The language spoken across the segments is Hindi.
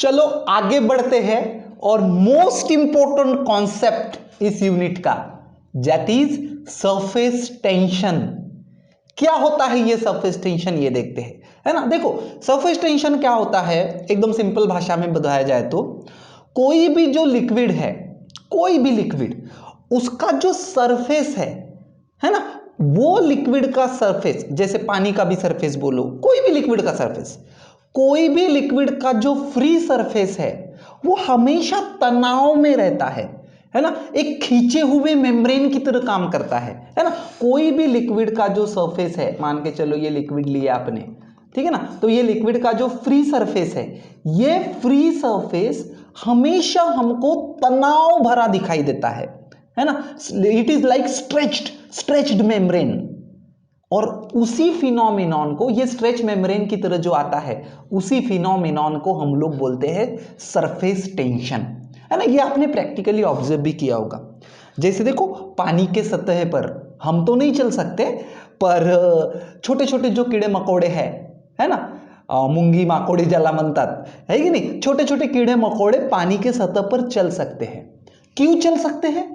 चलो आगे बढ़ते हैं और मोस्ट इंपॉर्टेंट कॉन्सेप्ट इस यूनिट का, दैट इज सरफेस टेंशन। क्या होता है ये सरफेस टेंशन, ये देखते हैं, है ना। देखो सरफेस टेंशन क्या होता है, एकदम सिंपल भाषा में बताया जाए तो कोई भी जो लिक्विड है, कोई भी लिक्विड, उसका जो सरफेस है ना, वो लिक्विड का सरफेस, जैसे पानी का भी सरफेस बोलो, कोई भी लिक्विड का सरफेस, कोई भी लिक्विड का जो फ्री सरफेस है वो हमेशा तनाव में रहता है ना, एक खींचे हुए मेम्ब्रेन की तरह काम करता है ना। कोई भी लिक्विड का जो सरफेस है, मान के चलो ये लिक्विड लिया आपने, ठीक है ना, तो ये लिक्विड का जो फ्री सरफेस है, ये फ्री सरफेस हमेशा हमको तनाव भरा दिखाई देता है ना। It is like stretched membrane, और उसी फिनोमिनॉन को, ये स्ट्रेच मेम्ब्रेन की तरह जो आता है, उसी फिनोमिनॉन को हम लोग बोलते हैं सरफेस टेंशन, है ना। ये आपने प्रैक्टिकली ऑब्जर्व भी किया होगा। जैसे देखो पानी के सतह पर हम तो नहीं चल सकते, पर छोटे छोटे जो कीड़े मकोड़े हैं, है ना, मुंगी माकोड़ी जला म्हणतात, है कि नहीं, छोटे छोटे कीड़े मकोड़े पानी के सतह पर चल सकते हैं। क्यों चल सकते हैं,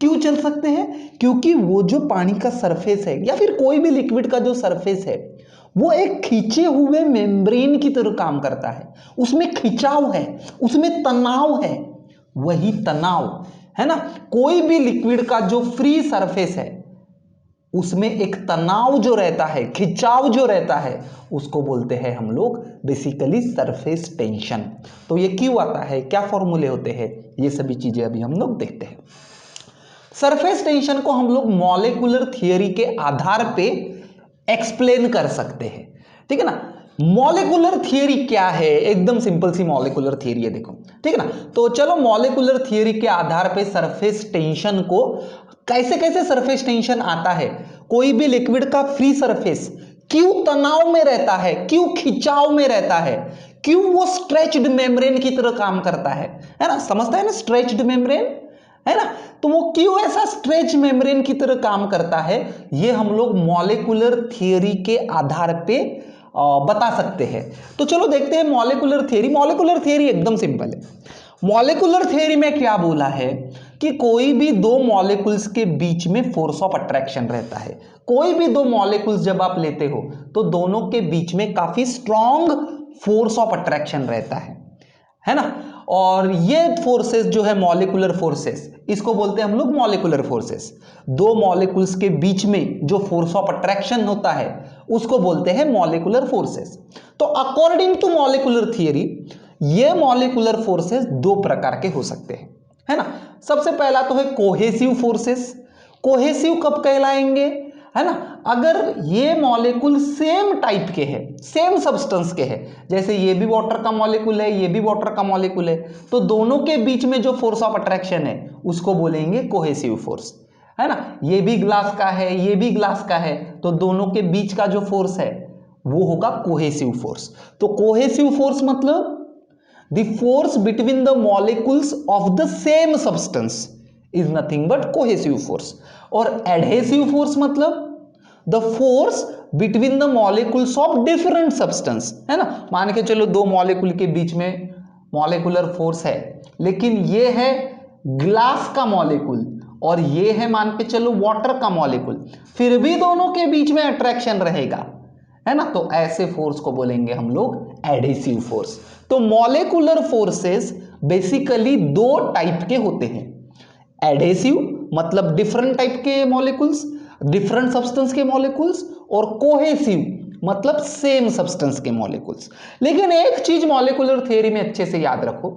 क्यों चल सकते हैं? क्योंकि वो जो पानी का सरफेस है या फिर कोई भी लिक्विड का जो सरफेस है, वो एक खींचे हुए मेम्ब्रेन की तरह काम करता है, उसमें खिंचाव है, उसमें तनाव है, वही तनाव, है ना। कोई भी लिक्विड का जो फ्री सरफेस है उसमें एक तनाव जो रहता है, खिंचाव जो रहता है, उसको बोलते हैं हम लोग बेसिकली सरफेस टेंशन। तो ये क्यों आता है, क्या फॉर्मूले होते हैं, ये सभी चीजें अभी हम लोग देखते हैं। सरफेस टेंशन को हम लोग मॉलिक्यूलर थियरी के आधार पे एक्सप्लेन कर सकते हैं, ठीक है ना। मॉलिक्यूलर थियरी क्या है, एकदम सिंपल सी मॉलिक्यूलर थियरी है, देखो, ठीक है ना। तो चलो मॉलिक्यूलर थियरी के आधार पे सरफेस टेंशन को, कैसे कैसे सरफेस टेंशन आता है, कोई भी लिक्विड का फ्री सरफेस क्यों तनाव में रहता है, क्यों खिंचाव में रहता है, क्यों वो स्ट्रेच्ड मेम्ब्रेन की तरह काम करता है ना, समझता है ना, स्ट्रेच्ड मेम्ब्रेन, है ना। तो वो क्यों ऐसा स्ट्रेच मेम्ब्रेन की तरह काम करता है, ये हम लोग मॉलिक्यूलर थियरी के आधार पे बता सकते हैं। तो चलो देखते हैं मॉलिक्यूलर थियरी। मॉलिक्यूलर थियरी एकदम सिंपल है। मॉलिक्यूलर थियरी में क्या बोला है कि कोई भी दो मॉलिक्यूल्स के बीच में फोर्स ऑफ अट्रैक्शन रहता है। कोई भी दो मॉलिक्यूल्स जब आप लेते हो तो दोनों के बीच में काफी स्ट्रॉन्ग फोर्स ऑफ अट्रैक्शन रहता है ना। और ये फोर्सेस जो है मॉलिक्यूलर फोर्सेस, इसको बोलते हैं हम लोग मॉलिक्यूलर फोर्सेस। दो मॉलिक्यूल्स के बीच में जो फोर्स ऑफ अट्रैक्शन होता है उसको बोलते हैं मॉलिक्यूलर फोर्सेस। तो अकॉर्डिंग टू मॉलिक्यूलर थियरी ये मॉलिक्यूलर फोर्सेस दो प्रकार के हो सकते हैं, है ना। सबसे पहला तो है कोहेसिव फोर्सेस। कोहेसिव कब कहलाएंगे, है ना, अगर ये मॉलिक्यूल सेम टाइप के हैं, सेम सब्सटेंस के हैं, जैसे ये भी वाटर का मॉलिक्यूल है, ये भी वाटर का मॉलिक्यूल है, तो दोनों के बीच में जो फोर्स ऑफ अट्रैक्शन है उसको बोलेंगे कोहेसिव फोर्स, है ना। ये भी ग्लास का है, ये भी ग्लास का है, तो दोनों के बीच का जो फोर्स है वो होगा कोहेसिव फोर्स। तो कोहेसिव फोर्स मतलब the force between the molecules of the same substance is nothing but cohesive force. और एडहेसिव फोर्स मतलब the force between the molecules of different substance, है ना। मान के चलो दो मॉलिक्यूल के बीच में मॉलिक्यूलर फोर्स है, लेकिन ये है ग्लास का मॉलिक्यूल और ये है मान के चलो वाटर का मॉलिक्यूल, फिर भी दोनों के बीच में अट्रैक्शन रहेगा, है ना। तो ऐसे फोर्स को बोलेंगे हम लोग एडहेसिव फोर्स। तो मॉलिक्यूलर फोर्सेस बेसिकली दो टाइप के होते हैं। एडहेसिव मतलब डिफरेंट टाइप के मॉलिक्यूल्स, डिफरेंट सब्सटेंस के मॉलिक्यूल्स, और कोहेसिव मतलब सेम सब्सटेंस के मॉलिक्यूल्स। लेकिन एक चीज मॉलिक्यूलर थ्योरी में अच्छे से याद रखो,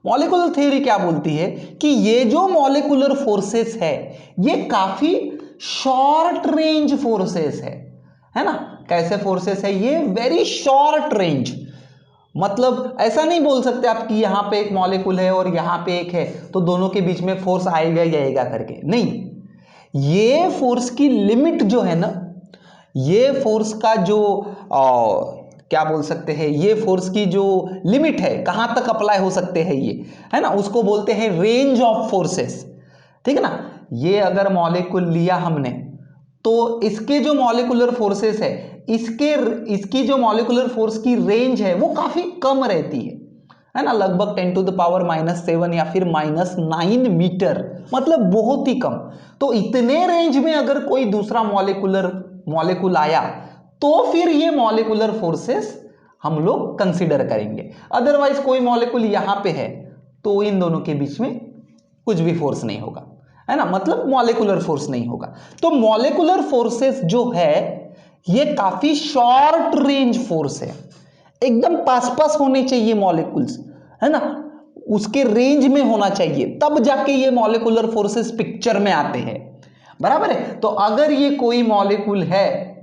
मॉलिक्यूलर थ्योरी क्या बोलती है कि ये जो मॉलिक्यूलर फोर्सेस है ये काफी शॉर्ट रेंज फोर्सेस है ना। कैसे फोर्सेस है ये, वेरी शॉर्ट रेंज, मतलब ऐसा नहीं बोल सकते आप कि यहां पे एक मॉलिक्यूल है और यहां पे एक है तो दोनों के बीच में फोर्स आएगा ही आएगा करके, नहीं। ये फोर्स की लिमिट जो है ना, ये फोर्स का जो क्या बोल सकते हैं, ये फोर्स की जो लिमिट है, कहां तक अप्लाई हो सकते हैं ये, है ना, उसको बोलते हैं रेंज ऑफ फोर्सेस, ठीक है ना। ये अगर मॉलिक्यूल लिया हमने तो इसके जो मॉलिक्यूलर फोर्सेस है, इसकी जो मॉलिक्यूलर फोर्स की रेंज है वो काफी कम रहती है, है ना, लगभग 10⁻⁻7 या फिर -9 मीटर, मतलब बहुत ही कम। तो इतने रेंज में अगर कोई दूसरा मॉलिक्यूल आया तो फिर ये मॉलिक्यूलर फोर्सेस हम लोग कंसीडर करेंगे। अदरवाइज कोई मॉलिक्यूल यहां पे है तो इन दोनों के बीच में कुछ भी फोर्स नहीं होगा, है ना, मतलब मॉलिक्यूलर फोर्स नहीं होगा। तो मॉलिक्यूलर फोर्सेस जो है ये काफी शॉर्ट रेंज फोर्स है, एकदम पास पास होने चाहिए मॉलिक्यूल्स, है ना, उसके रेंज में होना चाहिए, तब जाके ये मॉलिक्यूलर फोर्सेस पिक्चर में आते हैं, बराबर है। तो अगर ये कोई मॉलिक्यूल है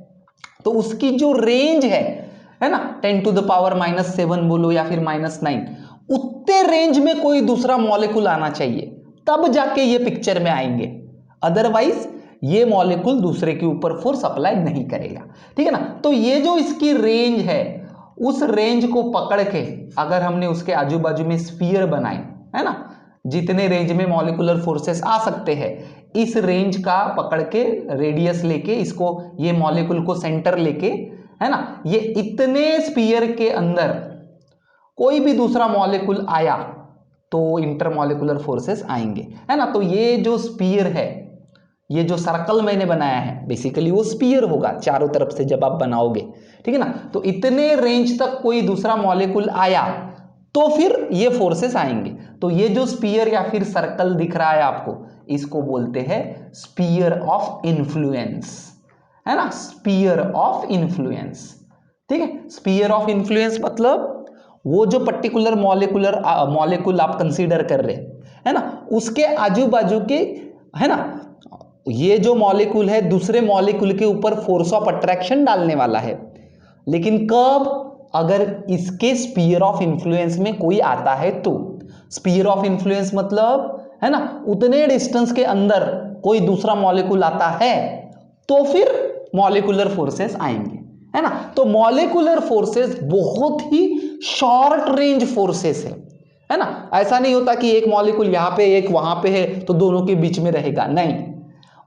तो उसकी जो रेंज है ना, 10⁻⁻7 बोलो या फिर -9, उतने रेंज में कोई दूसरा मॉलिक्यूल आना चाहिए, तब जाके ये पिक्चर में आएंगे। अदरवाइज ये मॉलिक्यूल दूसरे के ऊपर फोर्स अप्लाई नहीं करेगा, ठीक है ना। तो ये जो इसकी रेंज है, उस रेंज को पकड़ के अगर हमने उसके आजू बाजू में स्फीयर बनाए, है ना, जितने रेंज में मॉलिक्यूलर फोर्सेस आ सकते हैं, इस रेंज का पकड़ के रेडियस लेके इसको, ये मॉलिक्यूल को सेंटर लेके, है ना, ये इतने स्फीयर के अंदर कोई भी दूसरा मॉलिक्यूल आया तो इंटरमॉलिक्यूलर फोर्सेस आएंगे, है ना। तो ये जो स्फीयर है, ये जो सर्कल मैंने बनाया है, बेसिकली वो स्फीयर होगा चारों तरफ से जब आप बनाओगे, ठीक है ना। तो इतने रेंज तक कोई दूसरा मॉलिक्यूल आया तो फिर ये फोर्सेस आएंगे। तो ये जो स्फीयर या फिर सर्कल दिख रहा है आपको, इसको बोलते हैं स्फीयर ऑफ इन्फ्लुएंस, है ना, स्फीयर ऑफ इन्फ्लुएंस, ठीक है। स्फीयर ऑफ इन्फ्लुएंस मतलब वो जो पर्टिकुलर मॉलिक्यूल आप कंसीडर कर रहे हैं, है ना, उसके आजू बाजू के, है ना, ये जो मॉलिक्यूल है दूसरे मॉलिक्यूल के ऊपर फोर्स ऑफ अट्रैक्शन डालने वाला है, लेकिन कब, अगर इसके स्फीयर ऑफ इन्फ्लुएंस में कोई आता है तो। स्फीयर ऑफ इन्फ्लुएंस मतलब, है ना, उतने डिस्टेंस के अंदर कोई दूसरा मॉलिक्यूल आता है तो फिर मॉलिक्यूलर फोर्सेस आएंगे, है ना। तो मॉलिक्यूलर फोर्सेस बहुत ही शॉर्ट रेंज फोर्सेस है ना। ऐसा नहीं होता कि एक मॉलिक्यूल यहां पे एक वहां पे है तो दोनों के बीच में रहेगा, नहीं।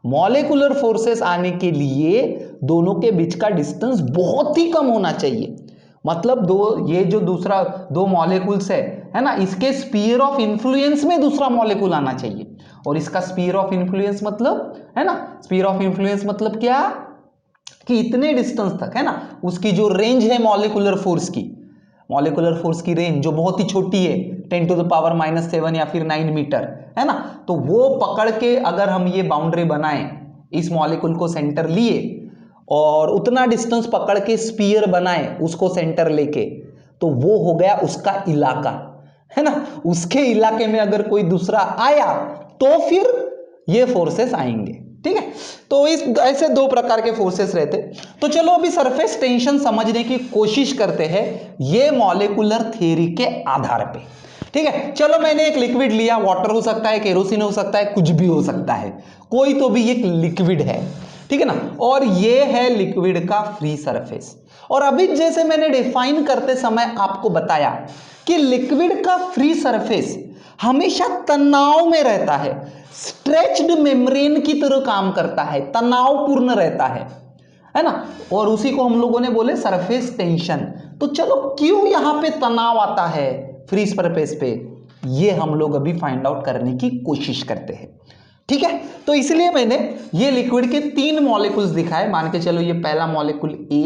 मॉलिक्यूलर फोर्सेस आने के लिए दोनों के बीच का डिस्टेंस बहुत ही कम होना चाहिए, मतलब ये जो दूसरा दो मॉलिक्यूल्स है ना, इसके स्फीयर ऑफ इन्फ्लुएंस में दूसरा मॉलिक्यूल आना चाहिए। और इसका स्फीयर ऑफ इन्फ्लुएंस मतलब, है ना, स्फीयर ऑफ इन्फ्लुएंस मतलब क्या, कि इतने डिस्टेंस तक, है ना, उसकी जो रेंज है मॉलिक्यूलर फोर्स की रेंज जो बहुत ही छोटी है, 10⁻⁻7 या फिर 9 मीटर, है ना। तो वो पकड़ के अगर हम ये बाउंड्री बनाएं, इस मॉलिक्यूल को सेंटर लिए और उतना डिस्टेंस पकड़ के स्फीयर बनाए उसको सेंटर लेके, तो वो हो गया उसका इलाका, है ना। उसके इलाके में अगर कोई दूसरा आया तो फिर ये फोर्सेस आएंगे, ठीक है। तो इस ऐसे दो प्रकार के फोर्सेस रहते। तो चलो अभी सरफेस टेंशन समझने की कोशिश करते हैं ये मॉलिक्यूलर थ्योरी के आधार पे, ठीक है। चलो मैंने एक लिक्विड लिया, वाटर हो सकता है, केरोसिन हो सकता है, कुछ भी हो सकता है, कोई तो भी एक लिक्विड है, ठीक है ना। और ये है लिक्विड का फ्री सरफेस। और अभी जैसे मैंने डिफाइन करते समय आपको बताया कि लिक्विड का फ्री सरफेस हमेशा तनाव में रहता है, स्ट्रेच्ड मेम्ब्रेन की तरह काम करता है, तनावपूर्ण रहता है ना। और उसी को हम लोगों ने बोले सरफेस टेंशन। तो चलो क्यों यहां पे तनाव आता है फ्री सरफेस पे, ये हम लोग अभी फाइंड आउट करने की कोशिश करते हैं, ठीक है। तो इसलिए मैंने ये लिक्विड के 3 मॉलिक्यूल्स दिखाए। मान के चलो ये पहला मॉलिक्यूल ए,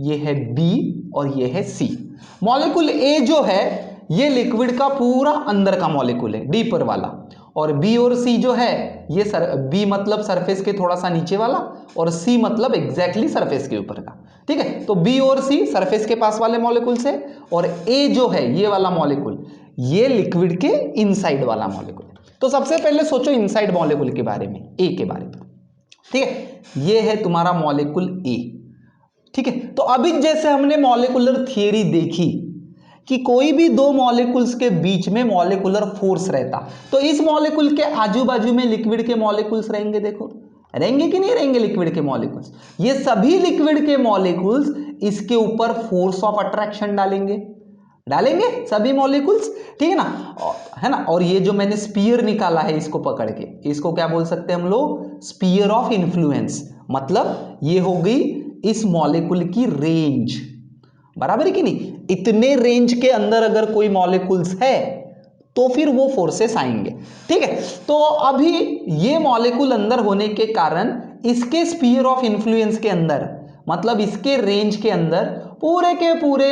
ये है बी और ये है सी। मॉलिक्यूल ए जो है ये लिक्विड का पूरा अंदर का मॉलिक्यूल है, डीपर वाला, और बी और सी जो है ये बी मतलब सरफेस के थोड़ा सा नीचे वाला और सी मतलब एग्जैक्टली सरफेस के ऊपर का, ठीक है। तो बी और सी सरफेस के पास वाले मॉलिक्यूल्स है, और ए जो है ये वाला मॉलिक्यूल ये लिक्विड के इनसाइड वाला मॉलिक्यूल। तो सबसे पहले सोचो इनसाइड मॉलिक्यूल के बारे में, ए के बारे में, ठीक है। ये है तुम्हारा मॉलिक्यूल ए, ठीक है। तो अभी जैसे हमने मॉलिक्यूलर थियरी देखी कि कोई भी दो मॉलिक्यूल्स के बीच में मॉलिक्यूलर फोर्स रहता, तो इस मॉलिक्यूल के आजू बाजू में लिक्विड के मॉलिक्यूल्स रहेंगे, देखो रहेंगे कि नहीं रहेंगे लिक्विड के मॉलिक्यूल्स। ये सभी लिक्विड के मॉलिक्यूल्स इसके ऊपर फोर्स ऑफ अट्रैक्शन डालेंगे सभी मॉलिक्यूल्स, ठीक है ना। और ये जो मैंने स्फीयर निकाला है इसको पकड़ के, इसको क्या बोल सकते हैं हम लोग, स्फीयर ऑफ इन्फ्लुएंस। मतलब ये हो गई इस मॉलिक्यूल की रेंज, बराबर है कि नहीं? इतने रेंज के अंदर अगर कोई मॉलिक्यूल्स है तो फिर वो फोर्सेस आएंगे। ठीक है, तो अभी ये मॉलिक्यूल अंदर होने के कारण इसके स्फीयर ऑफ इन्फ्लुएंस के अंदर, मतलब इसके रेंज के अंदर पूरे के पूरे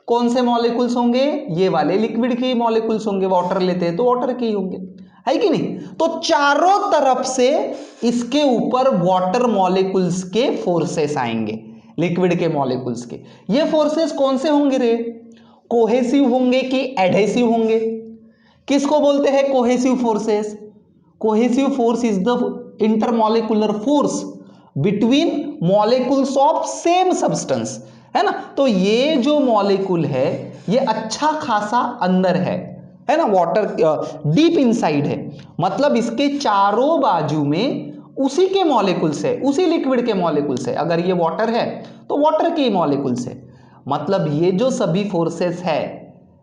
कौन से मॉलिक्यूल्स होंगे? ये वाले लिक्विड के मॉलिक्यूल्स होंगे। वाटर लेते हैं तो वाटर के ही होंगे, है कि नहीं? तो चारों तरफ से इसके ऊपर वाटर मॉलिक्यूल्स के फोर्सेस आएंगे, लिक्विड के मॉलिक्यूल्स के। ये फोर्सेस कौन से होंगे रे? कोहेसिव होंगे कि एडहेसिव होंगे? किसको बोलते हैं cohesive forces? Cohesive force is the intermolecular force between molecules of same substance, है ना? तो ये जो मॉलिक्यूल है ये अच्छा खासा अंदर है ना, वाटर डीप इनसाइड है, मतलब इसके चारों बाजू में उसी के मॉलिक्यूल्स है, उसी लिक्विड के मॉलिक्यूल्स है। अगर ये वाटर है तो वाटर के मॉलिक्यूल्स है। मतलब ये जो सभी फोर्सेस है,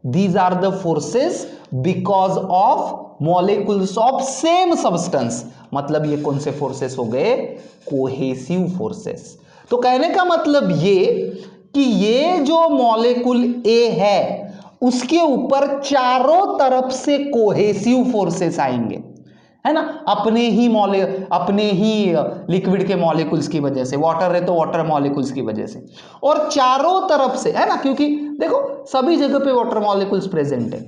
these are the forces because of molecules of same substance। मतलब ये कौन से फोर्सेस हो गए? Cohesive forces. तो कहने का मतलब ये कि ये जो मॉलिक्यूल ए है उसके ऊपर चारों तरफ से कोहेसिव फोर्सेस आएंगे, है ना? अपने ही लिक्विड के मॉलिक्यूल्स की वजह से, वाटर है तो वाटर मॉलिक्यूल्स की वजह से, और चारों तरफ से, है ना, क्योंकि देखो सभी जगह पे वाटर मॉलिक्यूल्स प्रेजेंट है।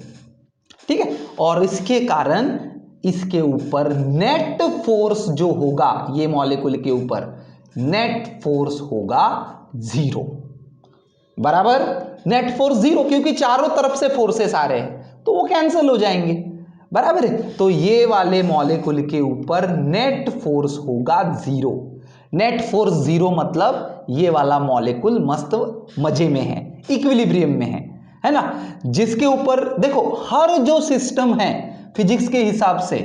ठीक है, और इसके कारण इसके ऊपर नेट फोर्स जो होगा ये मॉलिक्यूल के ऊपर, नेट फोर्स होगा 0। बराबर, नेट फोर्स 0, क्योंकि चारों तरफ से फोर्सेस आ रहे हैं तो वो कैंसिल हो जाएंगे। बराबर है, तो ये वाले मॉलिक्यूल के ऊपर नेट फोर्स होगा 0। नेट फोर्स 0 मतलब ये वाला मॉलिक्यूल मस्त मजे में है, इक्विलिब्रियम में है ना? जिसके ऊपर देखो हर जो सिस्टम है फिजिक्स के हिसाब से,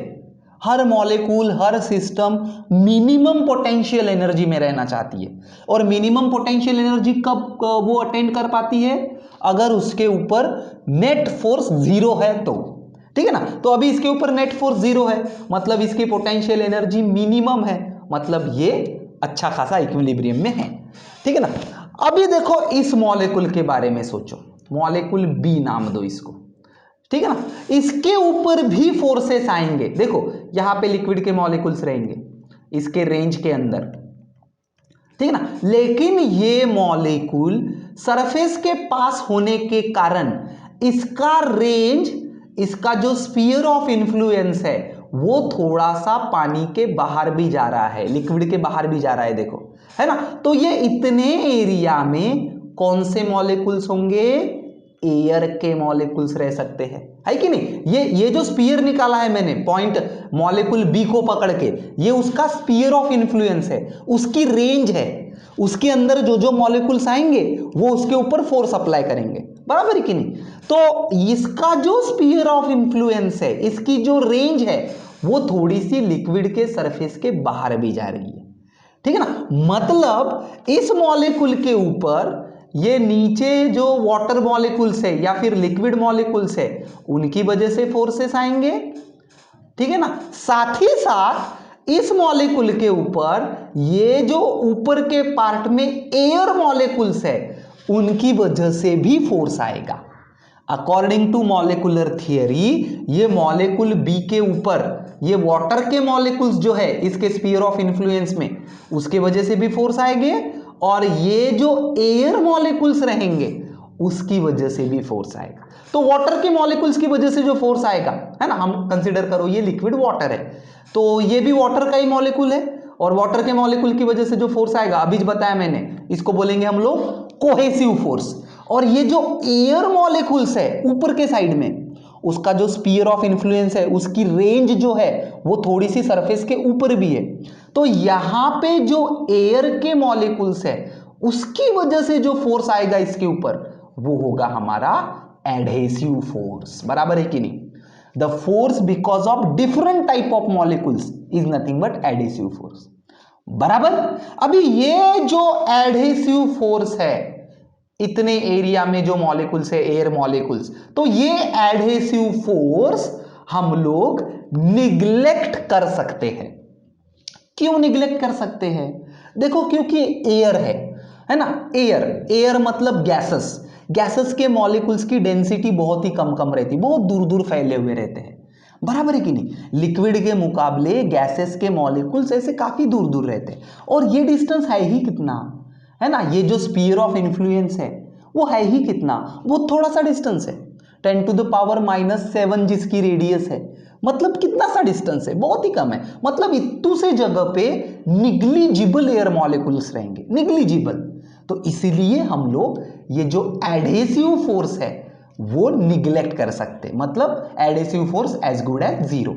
हर मॉलिक्यूल, हर सिस्टम मिनिमम पोटेंशियल एनर्जी में रहना चाहती है। और मिनिमम पोटेंशियल एनर्जी कब वो अटेंड कर पाती है? अगर उसके ऊपर नेट फोर्स 0 है तो। ठीक है ना? तो अभी इसके ऊपर नेट फोर्स 0 है, मतलब इसकी पोटेंशियल एनर्जी मिनिमम है, मतलब ये अच्छा खासा इक्विलिब्रियम में है। ठीक है ना? अभी देखो इस मॉलिक्यूल के बारे में सोचो, मॉलिक्यूल बी नाम दो इसको। ठीक है ना? इसके ऊपर भी फोर्सेस आएंगे। देखो यहां पे लिक्विड के मॉलिक्यूल्स रहेंगे इसके रेंज के अंदर, ठीक है ना? लेकिन ये मॉलिक्यूल सरफेस के पास होने के कारण इसका रेंज, इसका जो स्फीयर ऑफ इन्फ्लुएंस है वो थोड़ा सा पानी के बाहर भी जा रहा है, लिक्विड के बाहर भी जा रहा है, देखो, है ना? तो ये इतने एरिया में कौन से मॉलिक्यूल्स होंगे? एयर के मॉलिक्यूल्स रह सकते हैं, है कि नहीं? ये जो स्फीयर निकाला है मैंने पॉइंट मॉलिक्यूल बी को पकड़ के, ये उसका स्फीयर ऑफ इन्फ्लुएंस है, उसकी रेंज है, उसके अंदर जो जो मॉलिक्यूल्स आएंगे वो उसके ऊपर फोर्स अप्लाई करेंगे। बराबर है कि नहीं? तो इसका जो स्फीयर ऑफ इन्फ्लुएंस है, इसकी जो रेंज है वो थोड़ी सी लिक्विड के सरफेस के बाहर भी जा रही है। ठीक है ना? मतलब इस मॉलिक्यूल के ऊपर ये नीचे जो वाटर मॉलिक्यूल्स है या फिर लिक्विड मॉलिक्यूल्स है उनकी वजह से फोर्सेस आएंगे। ठीक है ना? साथ ही साथ इस मॉलिक्यूल के ऊपर ये जो ऊपर के पार्ट में एयर मॉलिक्यूल्स है उनकी वजह से भी फोर्स आएगा। अकॉर्डिंग टू मॉलिक्यूलर थियरी ये मॉलिक्यूल बी के ऊपर ये वाटर के मॉलिक्यूल्स जो है इसके स्फीयर ऑफ इन्फ्लुएंस में, उसके वजह से भी फोर्स आएंगे, और ये जो एयर मॉलिक्यूल्स रहेंगे उसकी वजह से भी फोर्स आएगा। तो वाटर के मॉलिक्यूल्स की वजह से जो फोर्स आएगा, है ना, हम कंसीडर करो ये लिक्विड वाटर है तो ये भी वाटर का ही मॉलिक्यूल है, और वाटर के मॉलिक्यूल की वजह से जो फोर्स आएगा अभी बताया मैंने, इसको बोलेंगे हम लोग कोहेसिव फोर्स। और ये जो एयर मॉलिक्यूल्स है ऊपर के साइड में, उसका जो स्फीयर ऑफ इन्फ्लुएंस है, उसकी रेंज जो है वो थोड़ी सी सरफेस के ऊपर भी है, तो यहां पे जो एयर के मॉलिक्यूल्स है उसकी वजह से जो फोर्स आएगा इसके ऊपर वो होगा हमारा एडहेसिव फोर्स। बराबर है कि नहीं? The force because of different type of molecules is nothing but adhesive force. बराबर। अभी ये जो एडहेसिव फोर्स है इतने एरिया में जो मॉलिक्यूल्स है एयर मॉलिक्यूल्स, तो ये एडहेसिव फोर्स हम लोग निग्लेक्ट कर सकते हैं। क्यों निग्लेक्ट कर सकते हैं? देखो क्योंकि एयर है, है ना। एयर, एयर मतलब गैसेस, गैसेस के मॉलिक्यूल्स की डेंसिटी बहुत ही कम कम रहती है, बहुत दूर दूर फैले हुए रहते हैं, बराबर है कि नहीं। लिक्विड के मुकाबले गैसेस के मॉलिक्यूल्स ऐसे काफी दूर दूर रहते हैं, और ये डिस्टेंस है ही कितना, है ना, ये जो स्फीयर ऑफ इन्फ्लुएंस है वो है ही कितना, वो थोड़ा सा डिस्टेंस है, 10⁻⁻7 जिसकी रेडियस है, मतलब कितना सा डिस्टेंस है, बहुत ही कम है। मतलब इतू से जगह पे निग्लिजिबल एयर मॉलिक्यूल्स रहेंगे, निग्लिजिबल। तो इसीलिए हम लोग ये जो एडहेसिव फोर्स है वो निग्लेक्ट कर सकते, मतलब adhesive force as good as zero.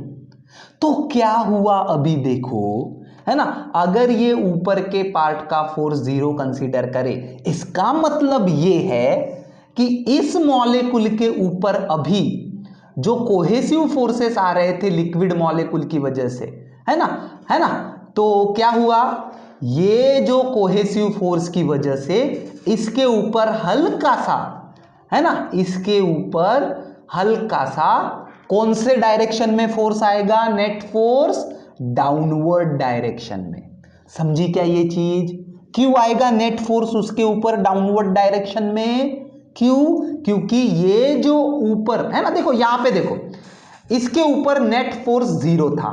तो क्या हुआ अभी देखो, है ना, अगर ये ऊपर के पार्ट का फोर्स जीरो कंसीडर करे, इसका मतलब ये है कि इस मॉलिक्यूल के ऊपर अभी जो कोहेसिव फोर्सेस आ रहे थे लिक्विड मॉलिक्यूल की वजह से, है ना, है ना, तो क्या हुआ, ये जो कोहेसिव फोर्स की वजह से इसके ऊपर हल्का सा, है ना, इसके ऊपर हल्का सा कौन से डायरेक्शन में फोर्स आएगा, नेट फोर्स डाउनवर्ड डायरेक्शन में। समझी क्या ये चीज, क्यों आएगा नेट फोर्स उसके ऊपर डाउनवर्ड डायरेक्शन में, क्यों, क्योंकि ये जो ऊपर है ना, देखो यहां पे देखो, इसके ऊपर नेट फोर्स जीरो था।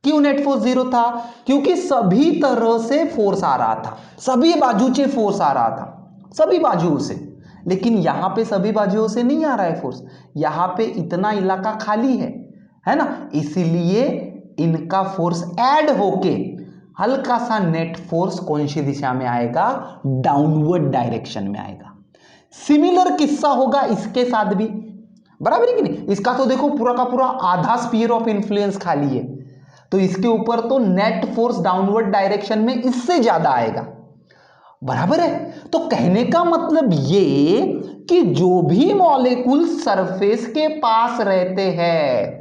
क्यों नेट फोर्स जीरो था, क्योंकि सभी तरह से फोर्स आ रहा था, सभी बाजू से फोर्स आ रहा था, सभी बाजुओं से। लेकिन यहां पे सभी बाजुओं से नहीं आ रहा है फोर्स, यहां पे इतना इलाका खाली है ना, इसीलिए इनका फोर्स ऐड होके हल्का सा नेट फोर्स कौन सी दिशा में आएगा, डाउनवर्ड डायरेक्शन में आएगा। सिमिलर किस्सा होगा इसके साथ भी, बराबर है कि नहीं। इसका तो देखो पूरा का पूरा आधा स्फीयर ऑफ इन्फ्लुएंस खाली है, तो इसके ऊपर तो नेट फोर्स डाउनवर्ड डायरेक्शन में इससे ज्यादा आएगा, बराबर है। तो कहने का मतलब ये कि जो भी मॉलिक्यूल सरफेस के पास रहते हैं,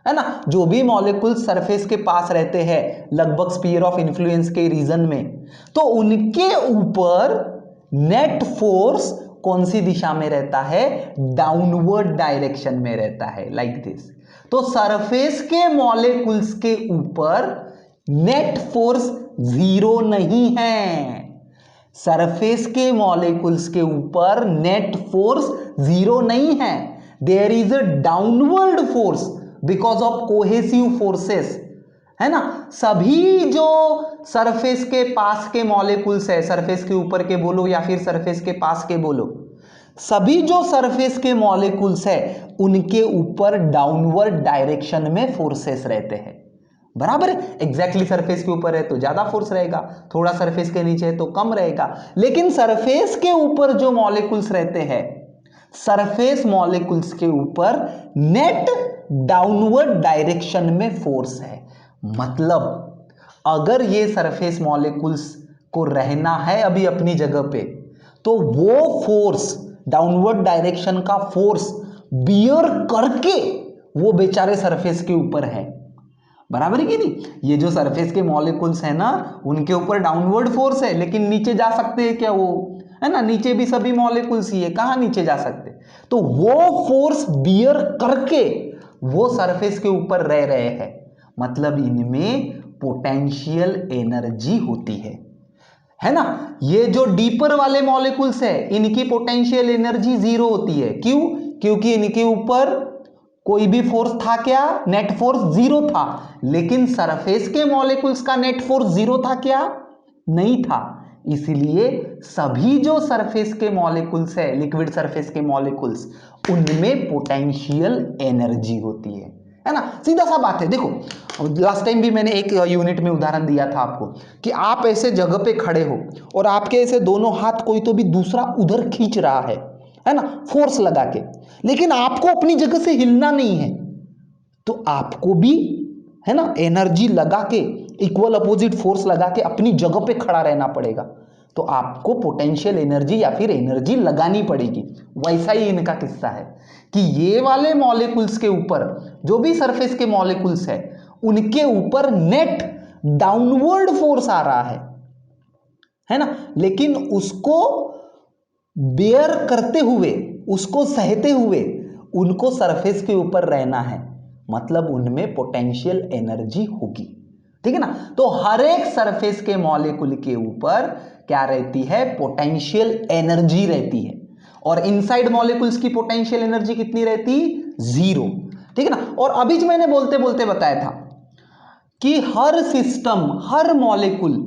है ना, जो भी मॉलिक्यूल सरफेस के पास रहते हैं लगभग स्फीयर ऑफ इन्फ्लुएंस के रीजन में, तो उनके ऊपर नेट फोर्स कौन सी दिशा में रहता है, डाउनवर्ड डायरेक्शन में रहता है, लाइक दिस। तो सरफेस के मॉलिक्यूल्स के ऊपर नेट फोर्स जीरो नहीं है, सरफेस के मॉलिक्यूल्स के ऊपर नेट फोर्स जीरो नहीं है, there is a downward force because of cohesive forces, है ना। सभी जो सरफेस के पास के मॉलिक्यूल्स है, सरफेस के ऊपर के बोलो या फिर सरफेस के पास के बोलो, सभी जो सरफेस के मॉलिक्यूल्स है उनके ऊपर डाउनवर्ड डायरेक्शन में फोर्सेस रहते हैं, बराबर है। एग्जैक्टली सरफेस के ऊपर है तो ज्यादा फोर्स रहेगा, थोड़ा सरफेस के नीचे है तो कम रहेगा। लेकिन सरफेस के ऊपर जो मॉलिक्यूल्स रहते हैं, सरफेस मॉलिक्यूल्स के ऊपर नेट डाउनवर्ड डायरेक्शन में फोर्स है। मतलब अगर ये सरफेस मॉलिक्यूल्स को रहना है अभी अपनी जगह पे, तो वो फोर्स डाउनवर्ड डायरेक्शन का फोर्स बियर करके वो बेचारे सरफेस के ऊपर है, बराबर है कि नहीं। ये जो सरफेस के मॉलिक्यूल्स है ना, उनके ऊपर डाउनवर्ड फोर्स है, लेकिन नीचे जा सकते हैं क्या वो, है ना, नीचे भी सभी मॉलिक्यूल्स ही है, कहां नीचे जा सकते, तो वो फोर्स बियर करके वो सरफेस के ऊपर रह रहे हैं, मतलब इनमें पोटेंशियल एनर्जी होती है ना। ये जो डीपर वाले मॉलिक्यूल्स है इनकी पोटेंशियल एनर्जी जीरो होती है, क्यों, क्योंकि इनके ऊपर कोई भी फोर्स था क्या, नेट फोर्स जीरो था। लेकिन सरफेस के मॉलिक्यूल्स का नेट फोर्स जीरो था क्या, नहीं था, इसलिए सभी जो सरफेस के मॉलिक्यूल्स है, लिक्विड सरफेस के मॉलिक्यूल्स, उनमें पोटेंशियल एनर्जी होती है ना। सीधा सा बात है, देखो लास्ट टाइम भी मैंने एक यूनिट में उदाहरण दिया था आपको कि आप ऐसे जगह पे खड़े हो और आपके ऐसे दोनों हाथ कोई तो भी दूसरा उधर खींच रहा है ना, फोर्स लगा के, लेकिन आपको अपनी जगह से हिलना नहीं है, तो आपको भी, है ना, एनर्जी लगा के, इक्वल अपोजिट फोर्स लगा के अपनी जगह पे खड़ा रहना पड़ेगा, तो आपको पोटेंशियल एनर्जी या फिर एनर्जी लगानी पड़ेगी। वैसा ही इनका किस्सा है कि ये वाले मॉलिक्यूल्स के ऊपर, जो भी सरफेस के मॉलिक्यूल्स है, उनके ऊपर नेट डाउनवर्ड फोर्स आ रहा है ना, लेकिन उसको बेयर करते हुए, उसको सहते हुए उनको सरफेस के ऊपर रहना है, मतलब उनमें पोटेंशियल एनर्जी होगी। ठीक है ना। तो हर एक सरफेस के मॉलिक्यूल के ऊपर क्या रहती है, पोटेंशियल एनर्जी रहती है, और इनसाइड मॉलिक्यूल्स की पोटेंशियल एनर्जी कितनी रहती, 0, ठीक है ना। और अभी जो मैंने बोलते बोलते बताया था कि हर सिस्टम, हर मॉलिक्यूल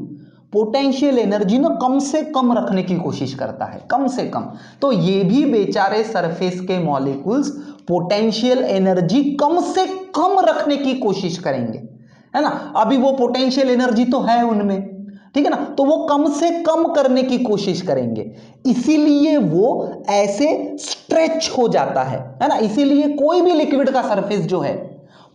पोटेंशियल एनर्जी ना कम से कम रखने की कोशिश करता है, कम से कम। तो ये भी बेचारे सरफेस के मॉलिक्यूल्स पोटेंशियल एनर्जी कम से कम रखने की कोशिश करेंगे, है ना। अभी वो पोटेंशियल एनर्जी तो है उनमें, ठीक है ना, तो वो कम से कम करने की कोशिश करेंगे, इसीलिए वो ऐसे स्ट्रेच हो जाता है ना। इसीलिए कोई भी लिक्विड का सरफेस जो है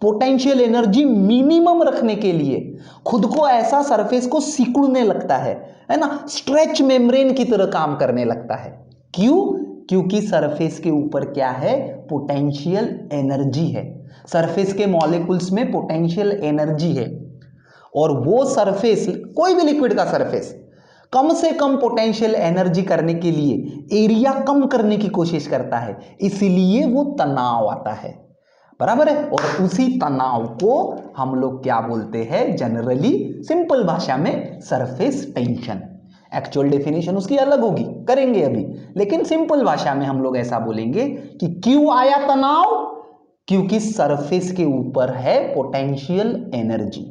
पोटेंशियल एनर्जी मिनिमम रखने के लिए खुद को ऐसा सरफेस को सिकुड़ने लगता है ना, स्ट्रेच मेम्ब्रेन की तरह काम करने लगता है। क्यों? क्योंकि सरफेस के ऊपर क्या है, पोटेंशियल एनर्जी है, सरफेस के मॉलिक्यूल्स में पोटेंशियल एनर्जी है, और वो सरफेस, कोई भी लिक्विड का सरफेस कम से कम पोटेंशियल एनर्जी करने के लिए एरिया कम करने की कोशिश करता है, इसीलिए वो तनाव आता है, बराबर है। और उसी तनाव को हम लोग क्या बोलते हैं, जनरली सिंपल भाषा में सरफेस टेंशन। एक्चुअल डेफिनेशन उसकी अलग होगी, करेंगे अभी, लेकिन सिंपल भाषा में हम लोग ऐसा बोलेंगे कि क्यों आया तनाव, क्योंकि सरफेस के ऊपर है पोटेंशियल एनर्जी।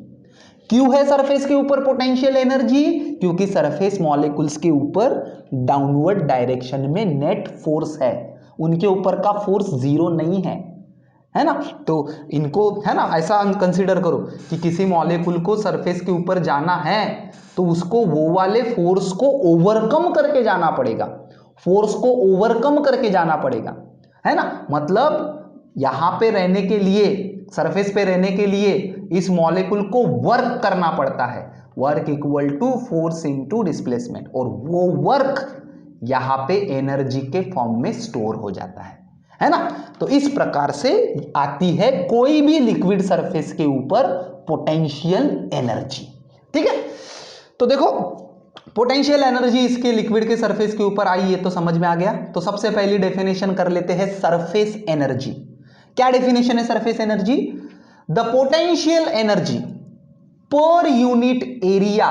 क्यों है सरफेस के ऊपर पोटेंशियल एनर्जी, क्योंकि सरफेस मॉलिक्यूल्स के ऊपर डाउनवर्ड डायरेक्शन में नेट फोर्स है, उनके ऊपर का फोर्स 0 नहीं है ना। तो इनको, है ना, ऐसा कंसीडर करो कि किसी मॉलिक्यूल को सरफेस के ऊपर जाना है तो उसको वो वाले फोर्स को ओवरकम करके जाना पड़ेगा, फोर्स को ओवरकम करके जाना पड़ेगा, है ना। मतलब यहां पे रहने के लिए, सरफेस पे रहने के लिए इस मॉलिक्यूल को वर्क करना पड़ता है, work equal to force into displacement, और वो वर्क यहां पे एनर्जी के फॉर्म में स्टोर हो जाता है ना। तो इस प्रकार से आती है कोई भी लिक्विड सरफेस के ऊपर पोटेंशियल एनर्जी, ठीक है। तो देखो पोटेंशियल एनर्जी इसके लिक्विड के सरफेस के ऊपर आई, ये तो समझ में आ गया। तो सबसे पहली डेफिनेशन कर लेते हैं सरफेस एनर्जी। क्या डेफिनेशन है surface energy? The potential energy per unit area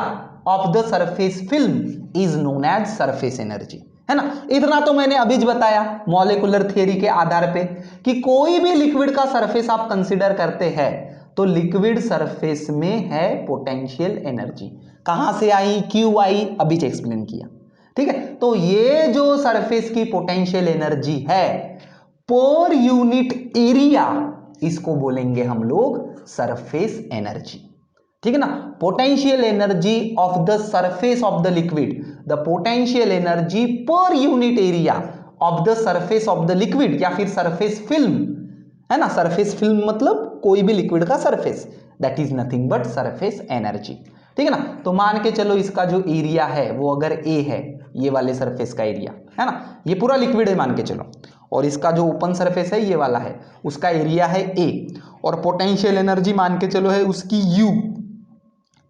of the surface film is known as surface energy, है ना। इतना तो मैंने अभी बताया मॉलिक्यूलर थियरी के आधार पे कि कोई भी लिक्विड का सरफेस आप कंसीडर करते हैं तो लिक्विड सरफेस में है पोटेंशियल एनर्जी। कहां से आई, क्यों आई, अभी एक्सप्लेन किया, ठीक है। तो ये जो सरफेस की पोटेंशियल एनर्जी है पर यूनिट एरिया, इसको बोलेंगे हम लोग सरफेस एनर्जी, ठीक है ना। Potential energy of the surface of the liquid, the potential energy per unit area of the surface of the liquid, या फिर सरफेस फिल्म, है ना। सरफेस फिल्म मतलब कोई भी लिक्विड का surface, that is nothing but surface energy, ठीक है ना। तो मान के चलो इसका जो एरिया है वो अगर ए है, ये वाले सरफेस का एरिया, है ना, ये पूरा लिक्विड है मान के चलो, और इसका जो ओपन सरफेस है ये वाला है, उसका एरिया है ए, और पोटेंशियल एनर्जी मान के चलो है उसकी यू,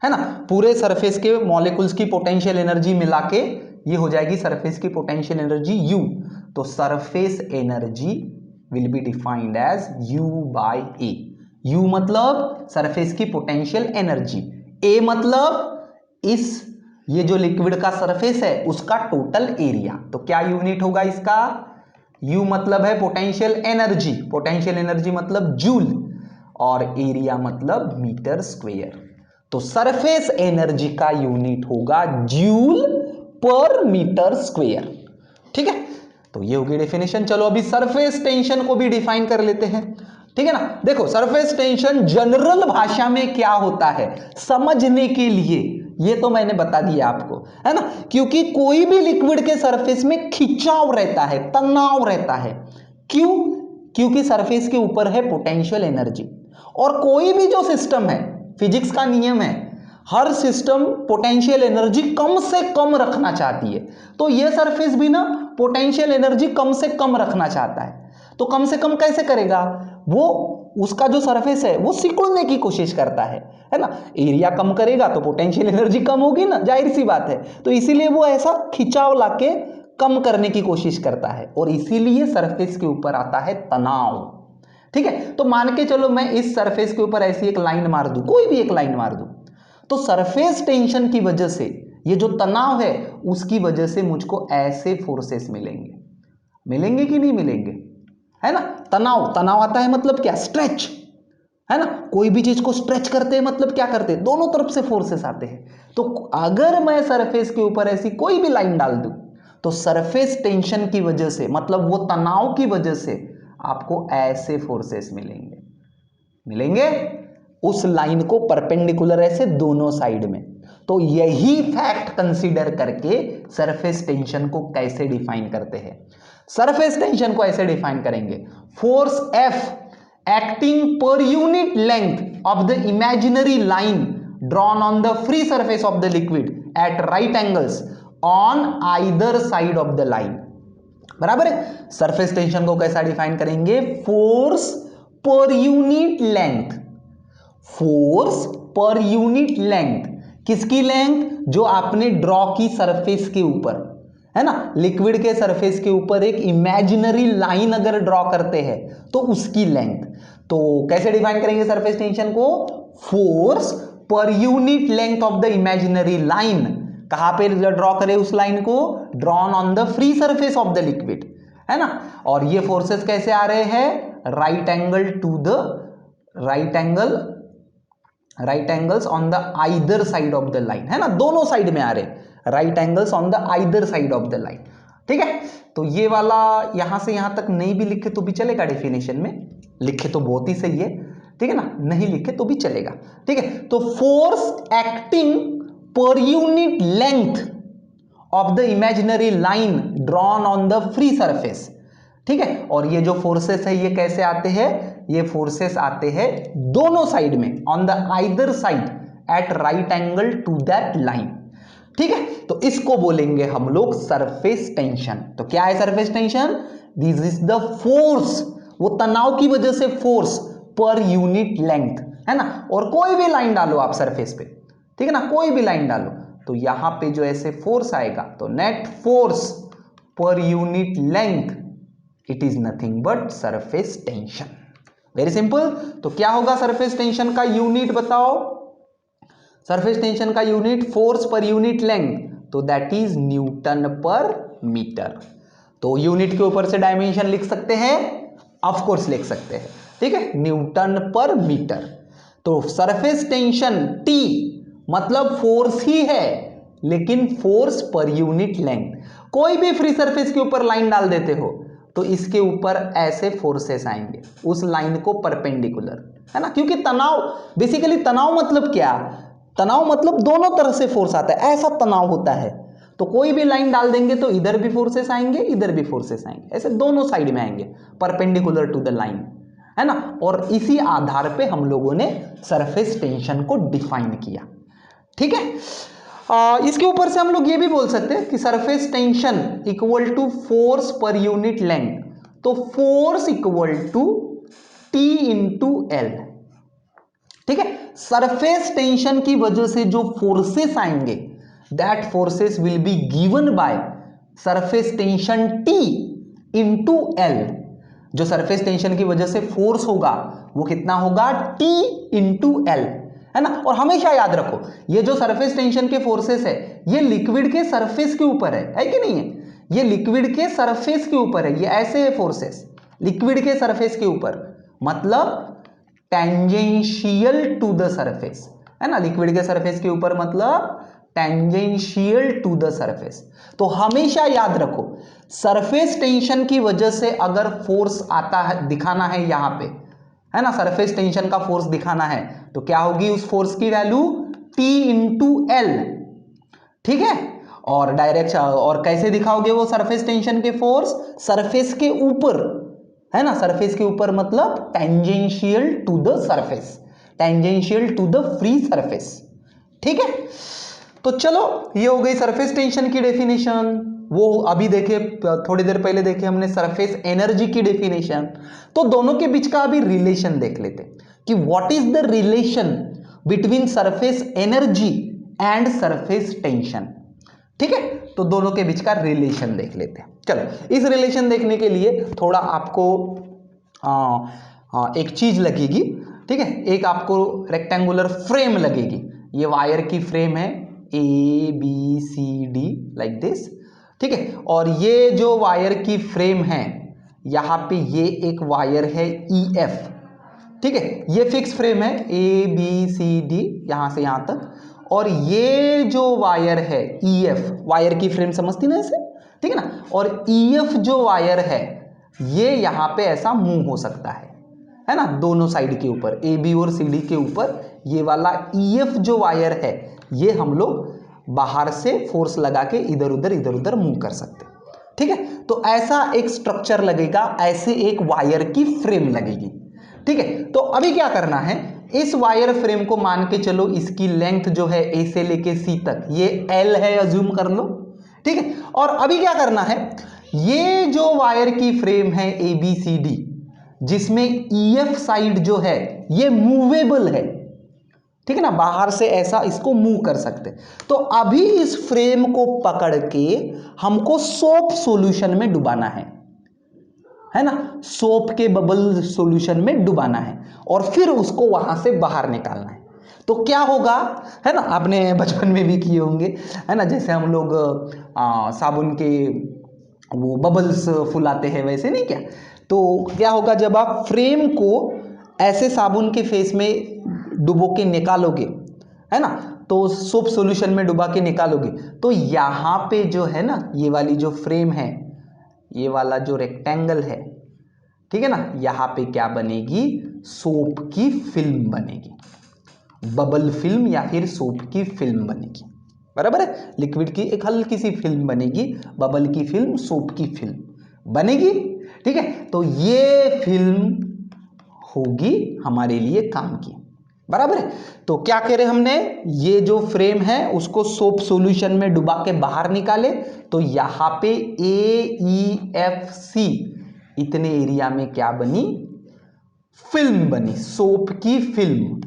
है ना। पूरे सरफेस के मॉलिक्यूल्स की पोटेंशियल एनर्जी मिला के ये हो जाएगी सरफेस की पोटेंशियल एनर्जी यू। तो surface energy will be defined as U by A. U मतलब सरफेस की पोटेंशियल एनर्जी, ए मतलब इस, ये जो लिक्विड का सरफेस है उसका टोटल एरिया। तो क्या यूनिट होगा इसका? यू मतलब है पोटेंशियल एनर्जी, पोटेंशियल एनर्जी मतलब जूल, और एरिया मतलब मीटर स्क्वायर। तो सरफेस एनर्जी का यूनिट होगा जूल पर मीटर स्क्वायर, ठीक है। तो ये होगी डेफिनेशन। चलो अभी सरफेस टेंशन को भी डिफाइन कर लेते हैं, ठीक है ना। देखो सरफेस टेंशन जनरल भाषा में क्या होता है समझने के लिए ये तो मैंने बता दिया आपको, है ना। क्योंकि कोई भी लिक्विड के सरफेस में खिंचाव रहता है, तनाव रहता है। क्यों? क्योंकि सरफेस के ऊपर है पोटेंशियल एनर्जी, और कोई भी जो सिस्टम है, फिजिक्स का नियम है, हर सिस्टम पोटेंशियल एनर्जी कम से कम रखना चाहती है। तो ये सरफेस भी ना पोटेंशियल एनर्जी कम से कम रखना चाहता है। तो कम से कम कैसे करेगा वो? उसका जो सरफेस है वो सिकुड़ने की कोशिश करता है ना। एरिया कम करेगा तो पोटेंशियल एनर्जी कम होगी ना, जाहिर सी बात है। तो इसीलिए वो ऐसा खिंचाव लाके कम करने की कोशिश करता है, और इसीलिए सरफेस के ऊपर आता है तनाव, ठीक है। तो मान के चलो मैं इस सरफेस के ऊपर ऐसी एक लाइन मार दूं, कोई भी एक लाइन मार दूं, तो सरफेस टेंशन की वजह से ये जो तनाव है उसकी वजह से मुझको ऐसे फोर्सेस मिलेंगे। मिलेंगे कि नहीं मिलेंगे, है ना। तनाव, तनाव आता है मतलब क्या, स्ट्रेच, है ना। कोई भी चीज को स्ट्रेच करते हैं मतलब क्या करते हैं, दोनों तरफ से फोर्सेस आते हैं। तो अगर मैं सरफेस के ऊपर ऐसी कोई भी लाइन डाल दूं तो सरफेस टेंशन की वजह से, मतलब वो तनाव की वजह से आपको ऐसे फोर्सेस मिलेंगे। मिलेंगे उस लाइन को परपेंडिकुलर ऐसे दोनों साइड में। तो यही फैक्ट कंसीडर करके सरफेस टेंशन को कैसे डिफाइन करते हैं। सरफेस टेंशन को ऐसे डिफाइन करेंगे, force F acting per unit length of the imaginary line drawn on the free surface of the liquid at right angles on either side of the line। बराबर है। सरफेस टेंशन को कैसा डिफाइन करेंगे, force per unit length, force per unit length, किसकी लेंथ, जो आपने ड्रॉ की सरफेस के ऊपर, है ना। लिक्विड के सरफेस के ऊपर एक इमेजिनरी लाइन अगर ड्रॉ करते हैं तो उसकी लेंथ। तो कैसे डिफाइन करेंगे सरफेस टेंशन को, force per unit length of the imaginary line. कहां पे ड्रॉ करें उस लाइन को, drawn on the free surface of the liquid, है ना। और ये फोर्सेस कैसे आ रहे हैं, right angle to the right angles on the either side of the line, है ना, दोनों साइड में आ रहे, right angles on the either side of the line. ठीक है, तो ये वाला यहां से यहां तक नहीं भी लिखे तो भी चलेगा, डेफिनेशन में लिखे तो बहुत ही सही है, ठीक है ना, नहीं लिखे तो भी चलेगा। ठीक है, तो फोर्स एक्टिंग पर unit length of the imaginary line drawn on the free surface. ठीक है, और ये जो फोर्सेस है ये कैसे आते हैं, ये फोर्सेस आते हैं दोनों साइड में, on the either side at right angle to that line. ठीक है, तो इसको बोलेंगे हम लोग सरफेस टेंशन। तो क्या है surface tension, this is the force, वो तनाव की वजह से फोर्स पर यूनिट लेंथ, है ना। और कोई भी लाइन डालो आप सरफेस पे, ठीक है ना, कोई भी लाइन डालो तो यहां पे जो ऐसे फोर्स आएगा तो net force per unit length, it is nothing but surface tension. Very simple. तो क्या होगा सरफेस टेंशन का यूनिट बताओ, सरफेस टेंशन का unit force per unit length, तो दैट इज न्यूटन पर मीटर। तो यूनिट के ऊपर से डायमेंशन लिख सकते हैं, ऑफ कोर्स लिख सकते हैं, ठीक है, न्यूटन पर मीटर। तो सरफेस टेंशन T मतलब फोर्स ही है, लेकिन फोर्स पर यूनिट लेंथ। कोई भी फ्री सरफेस के ऊपर लाइन डाल देते हो तो इसके ऊपर ऐसे फोर्सेस आएंगे उस लाइन को परपेंडिकुलर, है ना। क्योंकि तनाव, बेसिकली तनाव मतलब क्या, तनाव मतलब दोनों तरफ से फोर्स आता है, ऐसा तनाव होता है। तो कोई भी लाइन डाल देंगे तो इधर भी फोर्सेस आएंगे, इधर भी फोर्सेस आएंगे, ऐसे दोनों साइड में आएंगे परपेंडिकुलर टू द लाइन, है ना। और इसी आधार पे हम लोगों ने सरफेस टेंशन को डिफाइन किया। ठीक है, इसके ऊपर से हम लोग ये भी बोल सकते हैं कि surface tension equal to force per unit length. तो force equal to T into L. ठीक है, सरफेस टेंशन की वजह से जो फोर्सेस आएंगे that forces will be given by surface tension T into L. जो सरफेस टेंशन की वजह से फोर्स होगा वो कितना होगा, T इंटू एल, है ना। और हमेशा याद रखो ये जो सरफेस टेंशन के फोर्सेस है ये लिक्विड के सरफेस के ऊपर है कि नहीं है, ये लिक्विड के सरफेस के ऊपर है, ये ऐसे है फोर्सेस लिक्विड के सरफेस के ऊपर, मतलब टेंजेंशियल टू द सरफेस, है ना। लिक्विड के सरफेस के ऊपर मतलब टेंजेंशियल टू द सरफेस। तो हमेशा याद रखो सरफेस टेंशन की वजह से अगर फोर्स आता है, दिखाना है यहां पे, है ना, सरफेस टेंशन का फोर्स दिखाना है तो क्या होगी उस फोर्स की वैल्यू T इंटू एल। ठीक है, और डायरेक्ट, और कैसे दिखाओगे वो सरफेस टेंशन के फोर्स, सरफेस के ऊपर, है ना, सरफेस के ऊपर मतलब tangential to the surface, tangential to the free surface. ठीक है, तो चलो ये हो गई सरफेस टेंशन की डेफिनेशन। वो अभी देखे, थोड़ी देर पहले देखे हमने सरफेस एनर्जी की डेफिनेशन। तो दोनों के बीच का अभी रिलेशन देख लेते कि what is the relation between surface energy and surface tension. ठीक है, तो दोनों के बीच का रिलेशन देख लेते हैं। चलो इस रिलेशन देखने के लिए थोड़ा आपको एक चीज लगेगी, ठीक है, एक आपको रेक्टेंगुलर फ्रेम लगेगी ये वायर की फ्रेम है ABCD लाइक दिस, ठीक है। और ये जो वायर की फ्रेम है यहाँ पे ये एक वायर है EF, ठीक है। ये फिक्स फ्रेम है ABCD यहां से यहां तक, और ये जो वायर है EF, वायर की फ्रेम समझती ना इसे, ठीक है ना। और EF जो वायर है ये यहां पे ऐसा मूव हो सकता है ना, दोनों साइड के ऊपर, AB और CD के ऊपर ये वाला EF जो वायर है ये हम लोग बाहर से फोर्स लगा के इधर उधर मूव कर सकते हैं, ठीक है। तो ऐसा एक स्ट्रक्चर लगेगा, ऐसे एक वायर की फ्रेम लगेगी, ठीक है। तो अभी क्या करना है, इस वायर फ्रेम को मान के चलो इसकी लेंथ जो है A से लेके C तक ये L है, अज्यूम कर लो, ठीक है। और अभी क्या करना है, ये जो वायर की फ्रेम है ABCD जिसमें EF साइड जो है ये मूवेबल है, ठीक है ना, बाहर से ऐसा इसको मूव कर सकते। तो अभी इस फ्रेम को पकड़ के हमको सोप सॉल्यूशन में डुबाना है ना, सोप के बबल सॉल्यूशन में डुबाना है और फिर उसको वहां से बाहर निकालना है। तो क्या होगा, है ना, आपने बचपन में भी किए होंगे, है ना, जैसे हम लोग साबुन के वो बबल्स फुलाते हैं वैसे, नहीं क्या। तो क्या होगा, जब आप फ्रेम को ऐसे साबुन के फेस में डुबो के निकालोगे, है ना, तो सोप सॉल्यूशन में डुबा के निकालोगे, तो यहाँ पे जो है ना ये वाली जो फ्रेम है, ये वाला जो रेक्टेंगल है, ठीक है ना, यहाँ पे क्या बनेगी, सोप की फिल्म बनेगी, बबल फिल्म या फिर सोप की फिल्म बनेगी, बराबर है। लिक्विड की एक हल्की सी फिल्म बनेगी, बबल की फिल्म, सोप की फिल्म बनेगी, ठीक है। तो ये फिल्म होगी हमारे लिए काम की, बराबर है। तो क्या करें हमने, ये जो फ्रेम है उसको सोप सॉल्यूशन में डुबा के बाहर निकाले, तो यहां पे AEFC इतने एरिया में क्या बनी, फिल्म बनी, सोप की फिल्म,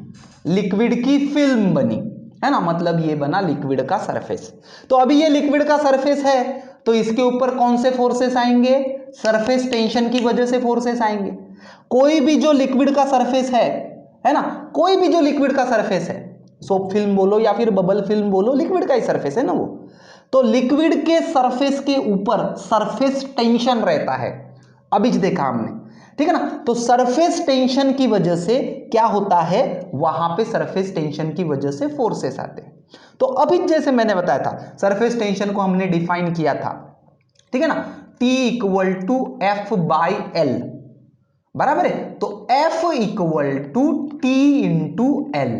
लिक्विड की फिल्म बनी, है ना, मतलब ये बना लिक्विड का सरफेस। तो अभी ये लिक्विड का सरफेस है तो इसके ऊपर कौन से फोर्सेस आएंगे, सरफेस टेंशन की वजह से फोर्सेस आएंगे। कोई भी जो लिक्विड का सरफेस है ना, कोई भी जो लिक्विड का सरफेस है, सोप फिल्म बोलो या फिर बबल फिल्म बोलो, लिक्विड का ही सरफेस है ना वो, तो लिक्विड के सरफेस के ऊपर सरफेस टेंशन रहता है, अभी देखा हमने, ठीक है ना। तो सरफेस टेंशन की वजह से क्या होता है, वहां पे सरफेस टेंशन की वजह से फोर्सेस आते हैं। तो अभी जैसे मैंने बताया था, सरफेस टेंशन को हमने डिफाइन किया था, ठीक है ना, T इक्वल टू F/L, बराबर है। तो F equal to T into L,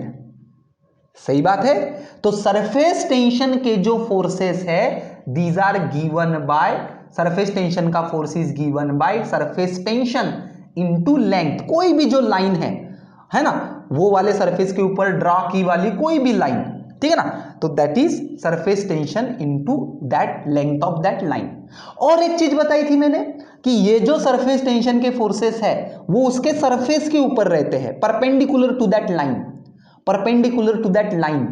सही बात है। तो सरफेस टेंशन के जो फोर्सेस है these are given by, surface tension का force is given by surface tension into length, कोई भी जो लाइन है ना, वो वाले सरफेस के ऊपर ड्रा की वाली कोई भी लाइन, ठीक है ना, तो that is surface tension into that length of that line. और एक चीज बताई थी मैंने कि ये जो सरफेस टेंशन के फोर्सेस है वो उसके सरफेस के ऊपर रहते हैं, perpendicular to that line, perpendicular to that line,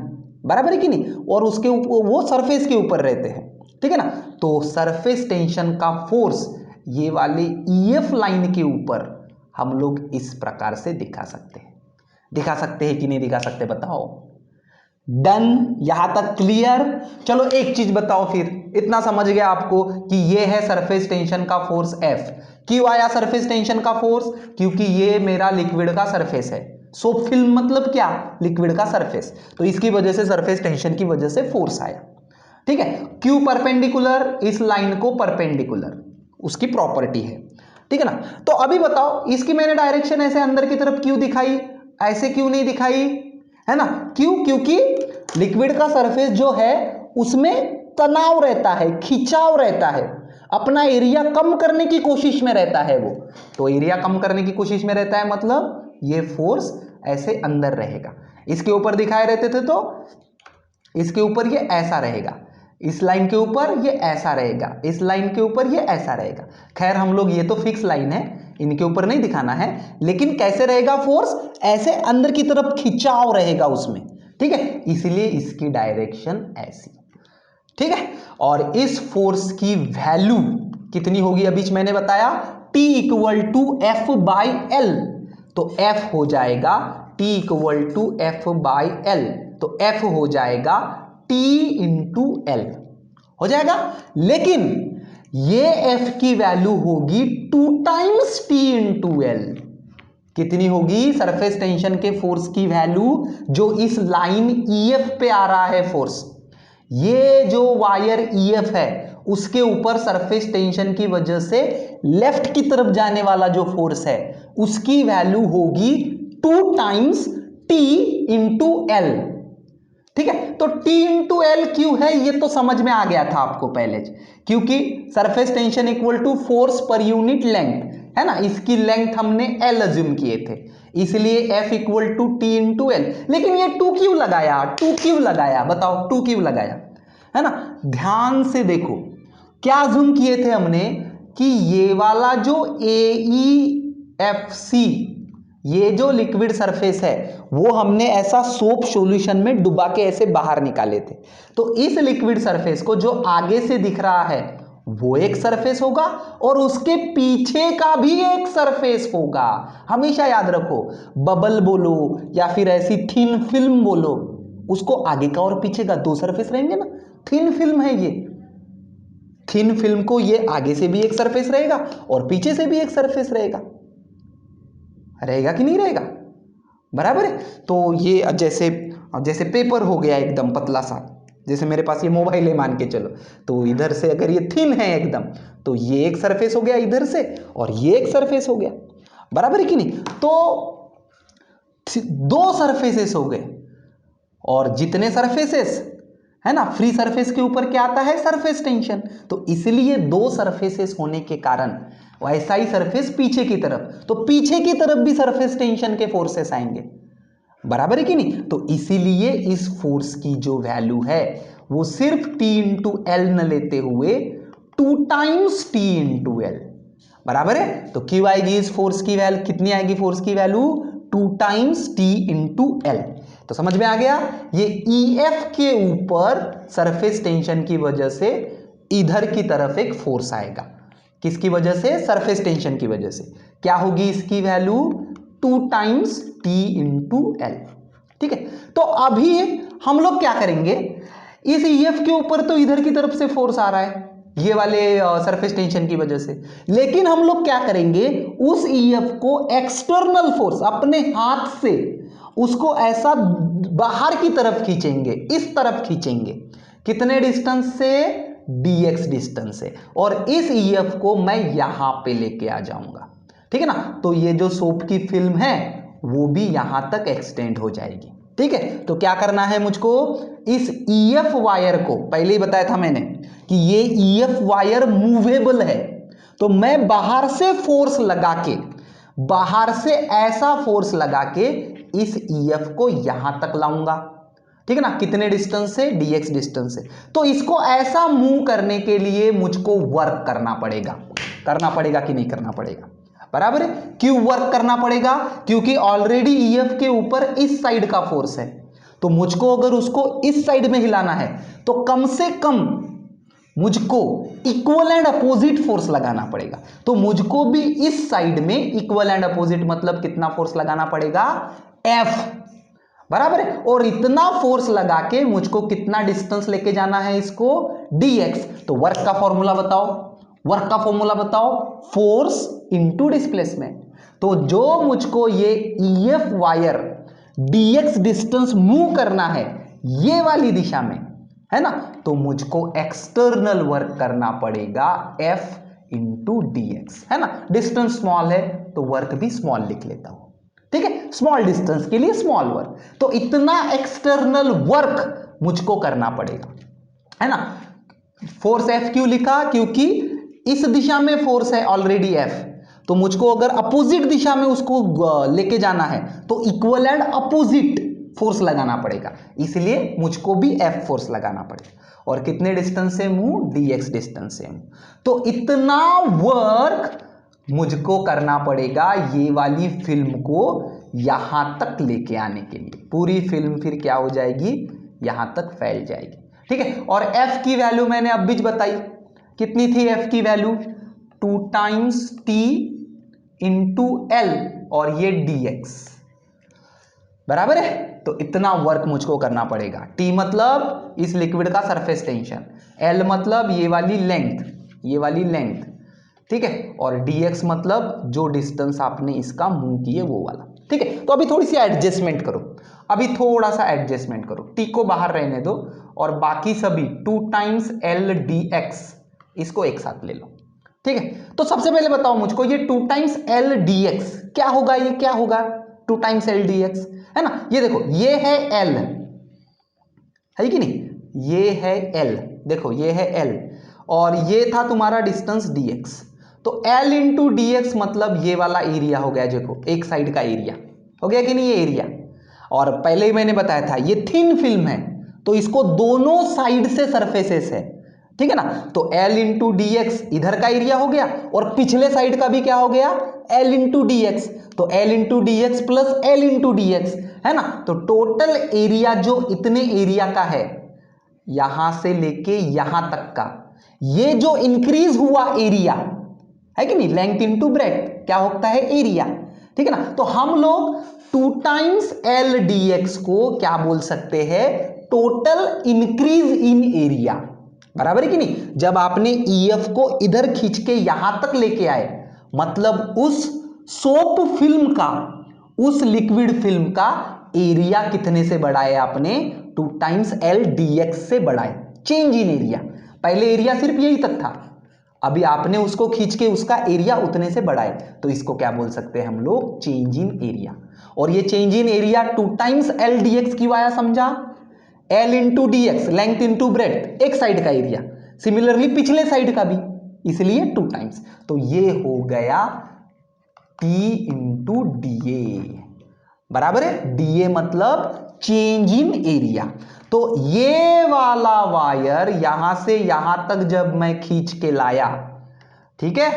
बराबर है कि नहीं, और उसके ऊपर वो सरफेस के ऊपर रहते हैं, ठीक है ना। तो सरफेस टेंशन का फोर्स ये वाले EF लाइन के ऊपर हम लोग इस प्रकार से दिखा सकते हैं कि नहीं दिखा सकते, बताओ। डन, यहां तक क्लियर। चलो एक चीज बताओ फिर, इतना समझ गया आपको कि ये है सरफेस टेंशन का फोर्स F। क्यों आया सरफेस टेंशन का फोर्स, क्योंकि ये मेरा लिक्विड का सरफेस है, सोप फिल्म मतलब क्या, लिक्विड का सरफेस, तो इसकी वजह से सरफेस टेंशन की वजह से फोर्स आया, ठीक है। क्यों परपेंडिकुलर, इस लाइन को परपेंडिकुलर उसकी प्रॉपर्टी है, ठीक है ना। तो अभी बताओ, इसकी मैंने डायरेक्शन ऐसे अंदर की तरफ क्यों दिखाई, ऐसे क्यों नहीं दिखाई, है ना, क्यों, क्योंकि लिक्विड का सरफेस जो है उसमें तनाव रहता है, खिंचाव रहता है, अपना एरिया कम करने की कोशिश में रहता है वो, तो एरिया कम करने की कोशिश में रहता है मतलब ये फोर्स ऐसे अंदर रहेगा। इसके ऊपर दिखाए रहते थे तो इसके ऊपर ये ऐसा रहेगा, इस लाइन के ऊपर ये ऐसा रहेगा, इस लाइन के ऊपर ये ऐसा रहेगा। खैर हम लोग, ये तो फिक्स लाइन है, इनके ऊपर नहीं दिखाना है, लेकिन कैसे रहेगा फोर्स, ऐसे अंदर की तरफ खिंचाव रहेगा उसमें, ठीक है, इसलिए इसकी डायरेक्शन ऐसी, ठीक है। और इस फोर्स की वैल्यू कितनी होगी, अभी मैंने बताया T इक्वल टू F/L, तो F हो जाएगा T इक्वल टू F/L, तो F हो जाएगा T इंटू एल हो जाएगा। लेकिन ये F की वैल्यू होगी 2 टाइम्स T इंटू एल। कितनी होगी सरफेस टेंशन के फोर्स की वैल्यू जो इस लाइन EF पे आ रहा है फोर्स, ये जो वायर EF है उसके ऊपर सरफेस टेंशन की वजह से लेफ्ट की तरफ जाने वाला जो फोर्स है उसकी वैल्यू होगी 2 टाइम्स T इंटू एल। ठीक है, तो T इंटू एल क्यों है ये तो समझ में आ गया था आपको पहले, क्योंकि surface tension equal to force per unit length है ना, इसकी लेंथ हमने L अज्यूम किए थे, इसलिए F equal to T into L. लेकिन ये 2 क्यों लगाया, 2 क्यों लगाया बताओ, 2 क्यों लगाया है ना। ध्यान से देखो क्या अज्यूम किए थे हमने कि ये वाला जो AEFC ये जो लिक्विड सरफेस है वो हमने ऐसा सोप सॉल्यूशन में डुबा के ऐसे बाहर निकाले थे। तो इस लिक्विड सरफेस को जो आगे से दिख रहा है वो एक सरफेस होगा और उसके पीछे का भी एक सरफेस होगा। हमेशा याद रखो, बबल बोलो या फिर ऐसी थिन फिल्म बोलो, उसको आगे का और पीछे का 2 सरफेस रहेंगे ना। थिन फिल्म है ये, थिन फिल्म को ये आगे से भी एक सरफेस रहेगा और पीछे से भी एक सरफेस रहेगा, रहेगा कि नहीं रहेगा, बराबर है। तो ये जैसे पेपर हो गया एकदम पतला सा, जैसे मेरे पास ये मोबाइल है मान के चलो, तो इधर से अगर ये थिन है एकदम तो ये एक सरफेस हो गया इधर से और ये एक सरफेस हो गया, बराबर है कि नहीं। तो 2 सरफेसेस हो गए और जितने सरफेसेस है ना, फ्री सरफेस के ऊपर क्या आता है सरफेस टेंशन, तो इसलिए 2 सरफेसेस होने के कारण वैसा ही सरफेस पीछे की तरफ, तो पीछे की तरफ भी सरफेस टेंशन के फोर्सेस आएंगे, बराबर है कि नहीं। तो इसीलिए इस फोर्स की जो वैल्यू है वो सिर्फ T इंटू एल न लेते हुए 2 टाइम्स T इंटू एल, बराबर है। तो क्यों आएगी इस फोर्स की वैल्यू, कितनी आएगी फोर्स की value 2 times T into L. तो समझ में आ गया, ये EF के ऊपर सरफेस टेंशन की वजह से इधर की तरफ एक फोर्स आएगा, किसकी वजह से सरफेस टेंशन की वजह से, क्या होगी इसकी value 2 times T into L. ठीक है, तो अभी हम लोग क्या करेंगे, इस EF के ऊपर तो इधर की तरफ से फोर्स आ रहा है ये वाले सरफेस टेंशन की वजह से, लेकिन हम लोग क्या करेंगे उस EF को एक्सटर्नल फोर्स अपने हाथ से उसको ऐसा बाहर की तरफ खींचेंगे, इस तरफ खींचेंगे, कितने डिस्टेंस से dx डिस्टेंस से, और इस EF को मैं यहां पे लेके आ जाऊंगा, ठीक है ना। तो ये जो सोप की फिल्म है वो भी यहां तक एक्सटेंड हो जाएगी, ठीक है। तो क्या करना है मुझको, इस EF वायर को, पहले ही बताया था मैंने कि ये EF वायर मूवेबल है, तो मैं बाहर से फोर्स लगा के, बाहर से ऐसा फोर्स लगा के इस EF को यहां तक लाऊंगा, ठीक है ना, कितने डिस्टेंस से dx डिस्टेंस से। तो इसको ऐसा मूव करने के लिए मुझको वर्क करना पड़ेगा कि नहीं करना पड़ेगा, बराबर है। क्यों वर्क करना पड़ेगा, क्योंकि ऑलरेडी EF के ऊपर इस साइड का फोर्स है, तो मुझको अगर उसको इस साइड में हिलाना है तो कम से कम मुझको इक्वल एंड अपोजिट फोर्स लगाना पड़ेगा। तो मुझको भी इस साइड में इक्वल एंड अपोजिट मतलब कितना फोर्स लगाना पड़ेगा F, बराबर है। और इतना फोर्स लगा के मुझको कितना डिस्टेंस लेके जाना है इसको dx। तो वर्क का फॉर्मूला बताओ, फोर्स इंटू डिस्प्लेसमेंट। तो जो मुझको ये EF wire dx distance move करना है ये वाली दिशा में, है ना, तो मुझको एक्सटर्नल वर्क करना पड़ेगा F इंटू dx, है ना। डिस्टेंस स्मॉल है तो वर्क भी स्मॉल लिख लेता हूं, ठीक है, स्मॉल डिस्टेंस के लिए स्मॉल वर्क। तो इतना एक्सटर्नल वर्क मुझको करना पड़ेगा, है ना। फोर्स F क्यों लिखा, क्योंकि इस दिशा में फोर्स है ऑलरेडी F, तो मुझको अगर अपोजिट दिशा में उसको लेके जाना है तो इक्वल एंड अपोजिट फोर्स लगाना पड़ेगा, इसलिए मुझको भी F फोर्स लगाना पड़ेगा। और कितने डिस्टेंस से मूव, dx डिस्टेंस से मूव। तो इतना वर्क मुझको करना पड़ेगा ये वाली फिल्म को यहां तक लेके आने के लिए। पूरी फिल्म फिर क्या हो जाएगी, यहां तक फैल जाएगी, ठीक है। और F की वैल्यू मैंने अब भी बताई, कितनी थी F की value 2 times T into L और ये dx, बराबर है। तो इतना वर्क मुझको करना पड़ेगा। टी मतलब इस लिक्विड का सरफेस टेंशन, एल मतलब ये वाली लेंथ, ठीक है, और dx मतलब जो डिस्टेंस आपने इसका मूव किए वो वाला, ठीक है। तो अभी थोड़ी सी एडजस्टमेंट करो, अभी थोड़ा सा एडजस्टमेंट करो, टी को बाहर रहने दो और बाकी सभी 2 टाइम्स एल dx इसको एक साथ ले लो, ठीक है। तो सबसे पहले बताओ मुझको ये 2 टाइम्स एल dx क्या होगा, ये क्या होगा 2 टाइम्स एल dx, है ना। ये देखो ये है एल, है कि नहीं, ये है एल, देखो ये है एल और ये था तुम्हारा डिस्टेंस dx, तो एल इंटू dx मतलब ये वाला एरिया हो गया, देखो एक साइड का एरिया हो गया कि नहीं ये एरिया। और पहले ही मैंने बताया था ये थिन फिल्म है तो इसको दोनों साइड से सरफेसेस है, ठीक है ना। तो L इंटू डी एक्स इधर का एरिया हो गया और पिछले साइड का भी क्या हो गया L इंटू डी एक्स, तो L into D x plus L into D x, है ना। तो टोटल एरिया जो इतने एरिया का है यहां से लेके यहां तक का, ये जो इंक्रीज हुआ एरिया है कि नहीं, लेंथ इंटू ब्रेथ क्या होता है एरिया, ठीक है ना। तो हम लोग 2 टाइम्स एल डी एक्स को क्या बोल सकते हैं, टोटल इंक्रीज इन एरिया, बराबर है कि नहीं। जब आपने EF को इधर खींच के यहां तक लेके आए मतलब उस सोप फिल्म का, उस लिक्विड फिल्म का एरिया कितने से बढ़ाए आपने, 2 टाइम्स एल डी एक्स से बढ़ाए, चेंज इन एरिया। पहले एरिया सिर्फ यही तक था, अभी आपने उसको खींच के उसका एरिया उतने से बढ़ाए, तो इसको क्या बोल सकते हैं हम लोग, चेंज इन एरिया। और ये change in area 2 times L D x क्यों आया समझा, L into D x length into breadth एक साइड का एरिया, सिमिलरली पिछले साइड का भी, इसलिए 2 टाइम्स। तो ये हो गया टी इंटू डी ए, बराबर है, डी ए मतलब चेंज इन एरिया। तो ये वाला वायर यहां से यहां तक जब मैं खींच के लाया, ठीक है,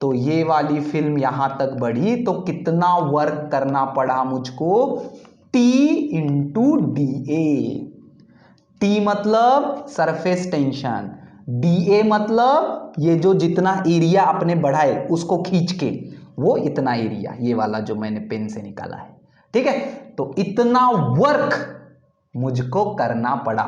तो ये वाली फिल्म यहां तक बढ़ी तो कितना वर्क करना पड़ा मुझको, T into D A. T मतलब सरफेस टेंशन, DA मतलब ये जो जितना एरिया आपने बढ़ाए उसको खींच के वो इतना एरिया, ये वाला जो मैंने पेन से निकाला है, ठीक है। तो इतना वर्क मुझको करना पड़ा।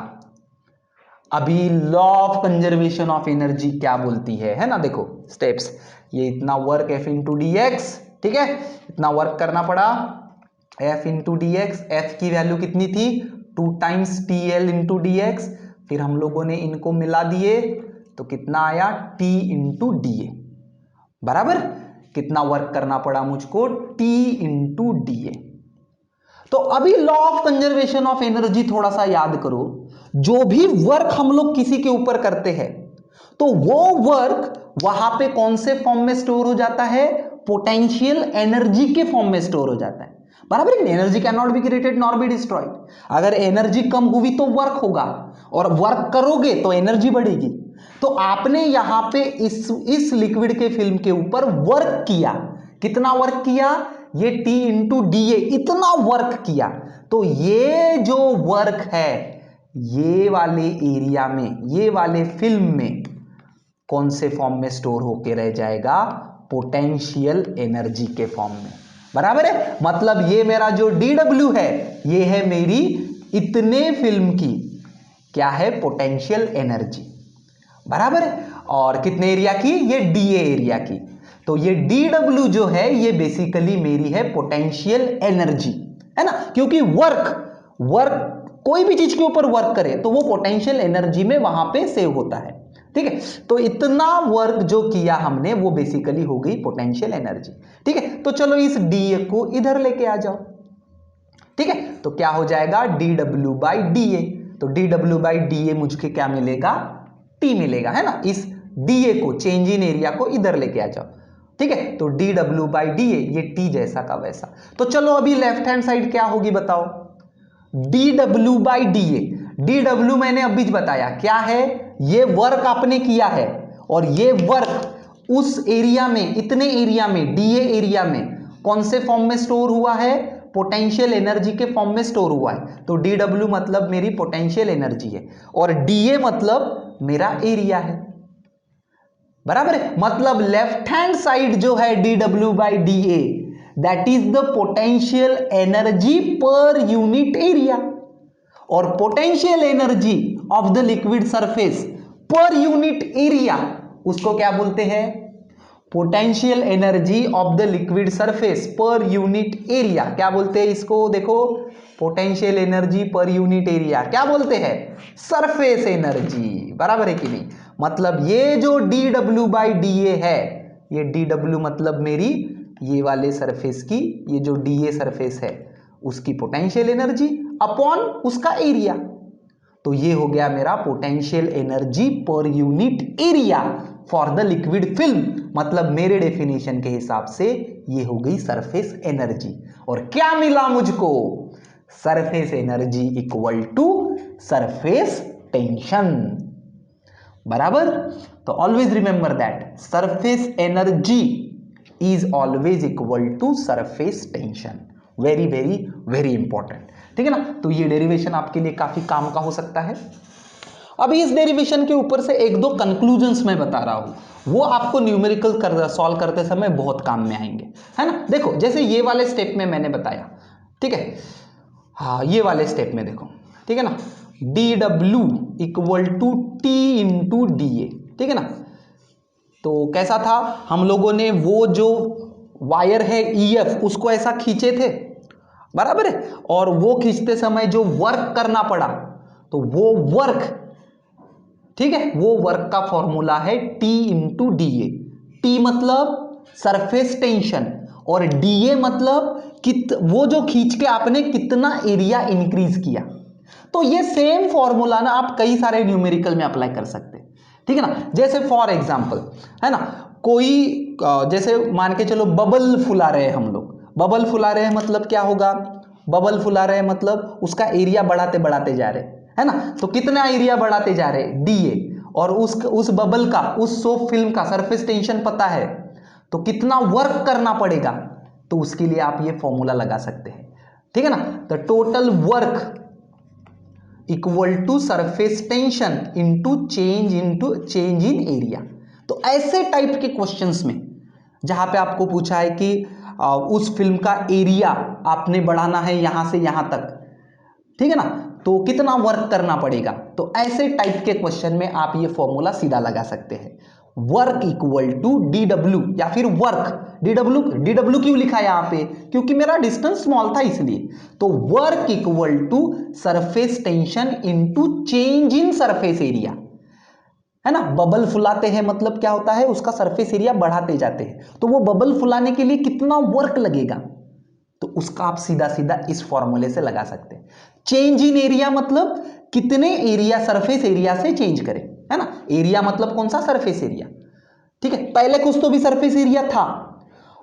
अभी law of conservation of energy क्या बोलती है ना, देखो स्टेप्स, ये इतना work F into D x, ठीक है, इतना वर्क करना पड़ा F into D x, F की वैल्यू कितनी थी 2 times T L into D x, फिर हम लोगों ने इनको मिला दिए तो कितना आया T इंटू डी ए, बराबर, कितना वर्क करना पड़ा मुझको T इंटू डी ए। तो अभी law of conservation of energy थोड़ा सा याद करो, जो भी वर्क हम लोग किसी के ऊपर करते हैं तो वो वर्क वहां पे कौन से फॉर्म में स्टोर हो जाता है, पोटेंशियल एनर्जी के फॉर्म में स्टोर हो जाता है, बराबर है। Energy can not be created nor be destroyed, अगर एनर्जी कम हुई तो वर्क होगा और वर्क करोगे तो एनर्जी बढ़ेगी। तो आपने यहां पे इस लिक्विड के फिल्म के ऊपर वर्क किया, कितना वर्क किया, ये T इंटू डी ए इतना वर्क किया, तो ये जो वर्क है ये वाले एरिया में, ये वाले फिल्म में कौन से फॉर्म में स्टोर होके रह जाएगा, पोटेंशियल एनर्जी के फॉर्म में, बराबर है। मतलब ये मेरा जो DW है ये है मेरी इतने फिल्म की क्या है, पोटेंशियल एनर्जी, बराबर है। और कितने एरिया की, ये DA एरिया की, तो ये DW जो है ये बेसिकली मेरी है पोटेंशियल एनर्जी, है ना, क्योंकि वर्क कोई भी चीज के ऊपर वर्क करे तो वो पोटेंशियल एनर्जी में वहां पे सेव होता है, ठीक है। तो इतना वर्क जो किया हमने वो बेसिकली हो गई पोटेंशियल एनर्जी, ठीक है। तो चलो इस DA को इधर लेके आ जाओ, ठीक है, तो क्या हो जाएगा DW बाई DA, तो DW बाई DA मुझे क्या मिलेगा, T मिलेगा, है ना। इस DA को, चेंज इन एरिया को इधर लेके आ जाओ, ठीक है, तो DW बाई DA ये T जैसा का वैसा। तो चलो अभी लेफ्ट हैंड साइड क्या होगी बताओ, DW बाई DA, DW मैंने अभी बताया क्या है, ये वर्क आपने किया है और ये वर्क उस एरिया में, इतने एरिया में, DA एरिया में कौन से फॉर्म में स्टोर हुआ है, पोटेंशियल एनर्जी के फॉर्म में स्टोर हुआ है। तो DW मतलब मेरी पोटेंशियल एनर्जी है और DA मतलब मेरा एरिया है, बराबर है। मतलब लेफ्ट हैंड साइड जो है DW by DA that is the potential energy per unit area. और potential energy of the liquid surface per unit area उसको क्या बोलते हैं? Potential energy of the liquid surface per unit area क्या बोलते हैं इसको? देखो, potential energy per unit area क्या बोलते हैं? Surface energy. बराबर है कि नहीं? मतलब ये जो dW/dA है, ये dW मतलब मेरी ये वाले सरफेस की, ये जो dA सरफेस है उसकी पोटेंशियल एनर्जी अपॉन उसका एरिया। तो ये हो गया मेरा potential energy per unit area for the liquid film. मतलब मेरे डेफिनेशन के हिसाब से ये हो गई सरफेस एनर्जी। और क्या मिला मुझको? Surface energy equal to surface tension. बराबर? तो always remember that surface energy is always equal to surface tension. Very very very important, ठीक है ना? तो ये डेरिवेशन आपके लिए काफी काम का हो सकता है। अभी इस डेरिवेशन के ऊपर से एक दो कंक्लूजन्स मैं बता रहा हूं, वो आपको न्यूमेरिकल सॉल्व करते समय बहुत काम में आएंगे, है ना? देखो, जैसे ये वाले स्टेप में मैंने बताया, ठीक है? हाँ, ये वाले स्टेप में देखो, ठीक है ना? dW equal to T into DA, ठीक है ना? तो कैसा था? हम लोगों ने वो जो वायर है EF उसको ऐसा खींचे थे, बराबर है? और वो खींचते समय जो वर्क करना पड़ा, तो वो वर्क, ठीक है, वो वर्क का फॉर्मूला है T इंटू DA। T मतलब सरफेस टेंशन और DA मतलब वो जो खींच के आपने कितना एरिया इंक्रीज किया। तो ये सेम फॉर्मूला ना आप कई सारे न्यूमेरिकल में अप्लाई कर सकते हैं, ठीक है ना? जैसे फॉर एग्जांपल, है ना, कोई जैसे मान के चलो बबल फुला रहे हैं हम लोग। बबल फुला रहे हैं मतलब क्या होगा? बबल फुला रहे हैं मतलब उसका एरिया बढ़ाते बढ़ाते जा रहे हैं, है ना? तो कितना एरिया बढ़ाते जा रहे हैं? DA। और उस बबल का, उस सोप फिल्म का सरफेस टेंशन पता है, तो कितना वर्क करना पड़ेगा, तो उसके लिए आप ये फॉर्मूला लगा सकते हैं, ठीक है ना? The total work equal to surface tension into change in area. तो ऐसे टाइप के क्वेश्चंस में जहां पे आपको पूछा है कि उस फिल्म का एरिया आपने बढ़ाना है यहां से यहां तक, ठीक है ना, तो कितना वर्क करना पड़ेगा, तो ऐसे टाइप के क्वेश्चन में आप ये फॉर्मूला सीधा लगा सकते हैं। वर्क इक्वल टू DW या फिर वर्क, DW क्यों लिखा है यहां पे? क्योंकि मेरा डिस्टेंस स्मॉल था इसलिए। तो work equal to surface tension into change in surface area, है ना? बबल फुलाते हैं मतलब क्या होता है? उसका सरफेस एरिया बढ़ाते जाते हैं। तो वो बबल फुलाने के लिए कितना वर्क लगेगा, तो उसका आप सीधा सीधा इस फॉर्मूले से लगा सकते हैं। चेंज इन एरिया मतलब कितने एरिया, सरफेस एरिया से चेंज करें, है ना? एरिया मतलब कौन सा? सरफेस एरिया, ठीक है? पहले कुछ तो भी सरफेस एरिया था,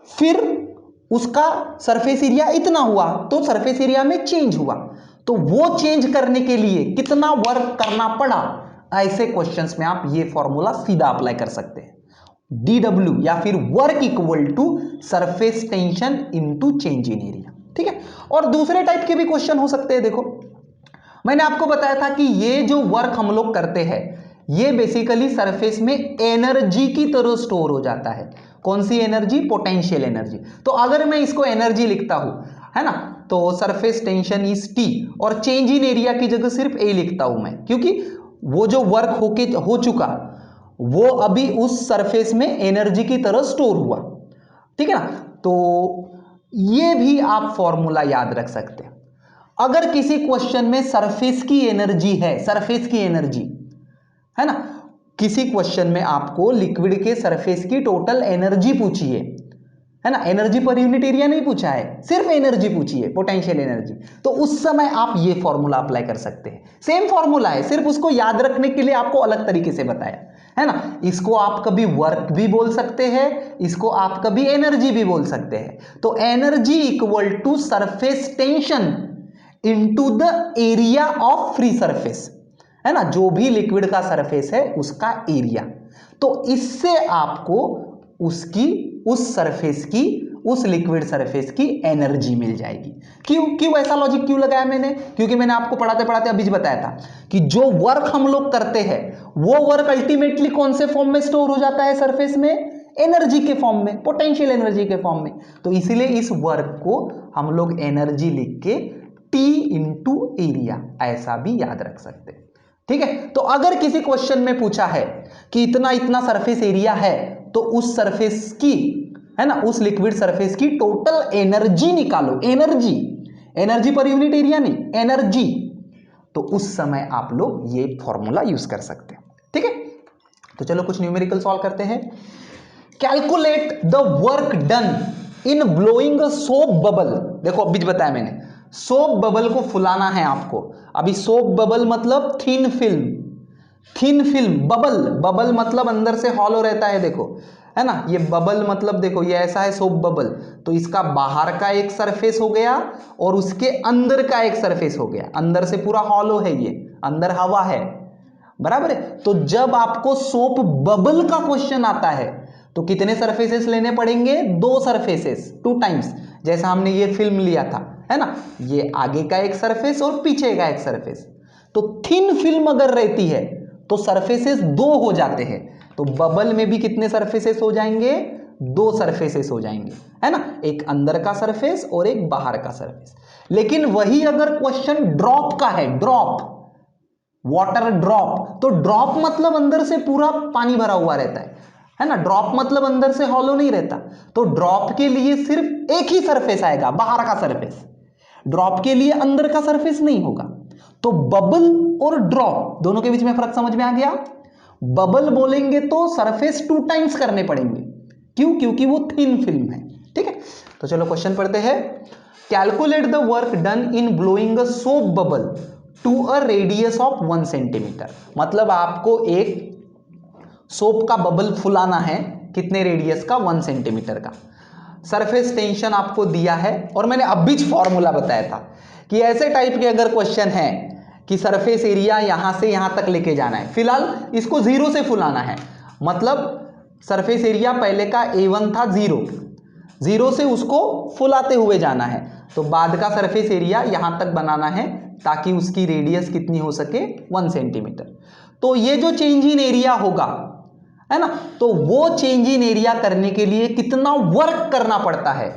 फिर उसका सरफेस एरिया इतना हुआ, तो सरफेस एरिया में चेंज हुआ, तो वो चेंज करने के लिए कितना वर्क करना पड़ा। ऐसे क्वेश्चंस में आप ये फॉर्मूला सीधा अप्लाई कर सकते हैं। DW या फिर work equal to surface tension into change in area, ठीक है? और दूसरे टाइप के भी क्वेश्चन हो सकते हैं। देखो, मैंने आपको बताया था कि ये जो वर्क हम लोग करते हैं ये बेसिकली सरफेस में एनर्जी की तरह स्टोर हो जाता है। कौन सी एनर्जी? Potential energy. तो अगर मैं इसको एनर्जी लिखता हूं, है ना, तो सरफेस टेंशन इज T और चेंज इन एरिया की जगह सिर्फ A लिखता हूं मैं, क्योंकि वो जो वर्क हो चुका वो अभी उस सरफेस में एनर्जी की तरह स्टोर हुआ, ठीक है ना? तो ये भी आप फॉर्मूला याद रख सकते हैं। अगर किसी क्वेश्चन में सरफेस की एनर्जी है, सरफेस की एनर्जी, है ना, किसी क्वेश्चन में आपको लिक्विड के सरफेस की टोटल एनर्जी पूछी है ना, एनर्जी पर यूनिट एरिया नहीं पूछा है, सिर्फ एनर्जी पूछी है, पोटेंशियल एनर्जी, तो उस समय आप ये फॉर्मूला अप्लाई कर सकते हैं। सेम फॉर्मूला है, सिर्फ उसको याद रखने के लिए आपको अलग तरीके से बताया, है ना? इसको आप कभी वर्क भी बोल सकते हैं, इसको आप कभी एनर्जी भी बोल सकते हैं। तो energy equal to surface tension into the area of free surface, है ना, जो भी लिक्विड का सरफेस है उसका एरिया। तो इससे आपको उस सरफेस की, उस लिक्विड सरफेस की एनर्जी मिल जाएगी। क्यों ऐसा लॉजिक क्यों लगाया मैंने? क्योंकि मैंने आपको पढ़ाते पढ़ाते अभी बताया था कि जो वर्क हम लोग करते हैं वो वर्क अल्टीमेटली कौन से फॉर्म में स्टोर हो जाता है सरफेस में? एनर्जी के फॉर्म में, पोटेंशियल एनर्जी के फॉर्म में। तो इसीलिए इस वर्क को हम लोग एनर्जी लिख के T इंटू एरिया ऐसा भी याद रख सकते हैं। ठीक है, तो अगर किसी क्वेश्चन में पूछा है कि इतना इतना सरफेस एरिया है, तो उस सरफेस की, है ना, उस लिक्विड सरफेस की टोटल एनर्जी निकालो। Energy, energy per unit area नहीं, एनर्जी। तो उस समय आप लोग ये फॉर्मूला यूज कर सकते हैं। ठीक है, तो चलो कुछ न्यूमेरिकल सॉल्व करते हैं। Calculate the work done in blowing a soap bubble. देखो अभी बताया मैंने, सोप बबल को फुलाना है आपको। अभी सोप बबल मतलब thin film, thin film. Bubble, bubble मतलब अंदर से हॉलो रहता है, देखो, है ना, ये बबल मतलब देखो ये ऐसा है सोप बबल। तो इसका बाहर का एक सरफेस हो गया और उसके अंदर का एक सरफेस हो गया। अंदर से पूरा हॉलो है, ये अंदर हवा है, बराबर है। तो जब आपको सोप बबल का क्वेश्चन आता है तो कितने सरफेसेस लेने पड़ेंगे? 2 सरफेसेस, 2 टाइम्स। जैसा हमने ये फिल्म लिया था, है ना, ये आगे का एक सरफेस और पीछे का एक सरफेस। तो थिन फिल्म अगर रहती है तो सरफेसेस 2 हो जाते हैं। तो बबल में भी कितने सरफेसेस हो जाएंगे? 2 सरफेसेस हो जाएंगे, है ना, एक अंदर का सरफेस और एक बाहर का सरफेस। लेकिन वही अगर क्वेश्चन ड्रॉप का है, ड्रॉप, वाटर ड्रॉप, तो ड्रॉप मतलब अंदर से पूरा पानी भरा हुआ रहता है ना, ड्रॉप मतलब अंदर से हॉलो नहीं रहता। तो ड्रॉप के लिए सिर्फ एक ही सरफेस आएगा, बाहर का सरफेस। ड्रॉप के लिए अंदर का सरफेस नहीं होगा। तो बबल और ड्रॉप दोनों के बीच में फर्क समझ में आ गया? बबल बोलेंगे तो सरफेस 2 टाइम्स करने पड़ेंगे। क्यों? क्योंकि वो थिन फिल्म है। ठीक है, तो चलो क्वेश्चन पढ़ते हैं। Calculate the work done in blowing a soap bubble to a radius of 1 centimetre. मतलब आपको एक सोप का बबल फुलाना है, कितने रेडियस का? 1 सेंटीमीटर का। सरफेस टेंशन आपको दिया है, और मैंने अभी फॉर्मूला बताया था कि ऐसे टाइप के अगर क्वेश्चन है कि सरफेस एरिया यहां से यहां तक लेके जाना है, फिलहाल इसको 0 से फुलाना है। मतलब सरफेस एरिया पहले का A1 था 0, 0 से उसको फुलाते हुए जाना है। तो बाद का सरफेस एरिया यहां तक बनाना है ताकि उसकी रेडियस कितनी हो सके? 1 सेंटीमीटर। तो ये जो चेंज इन एरिया होगा, है ना, तो वो चेंज इन एरिया करने के लिए कितना वर्क करना पड़ता है?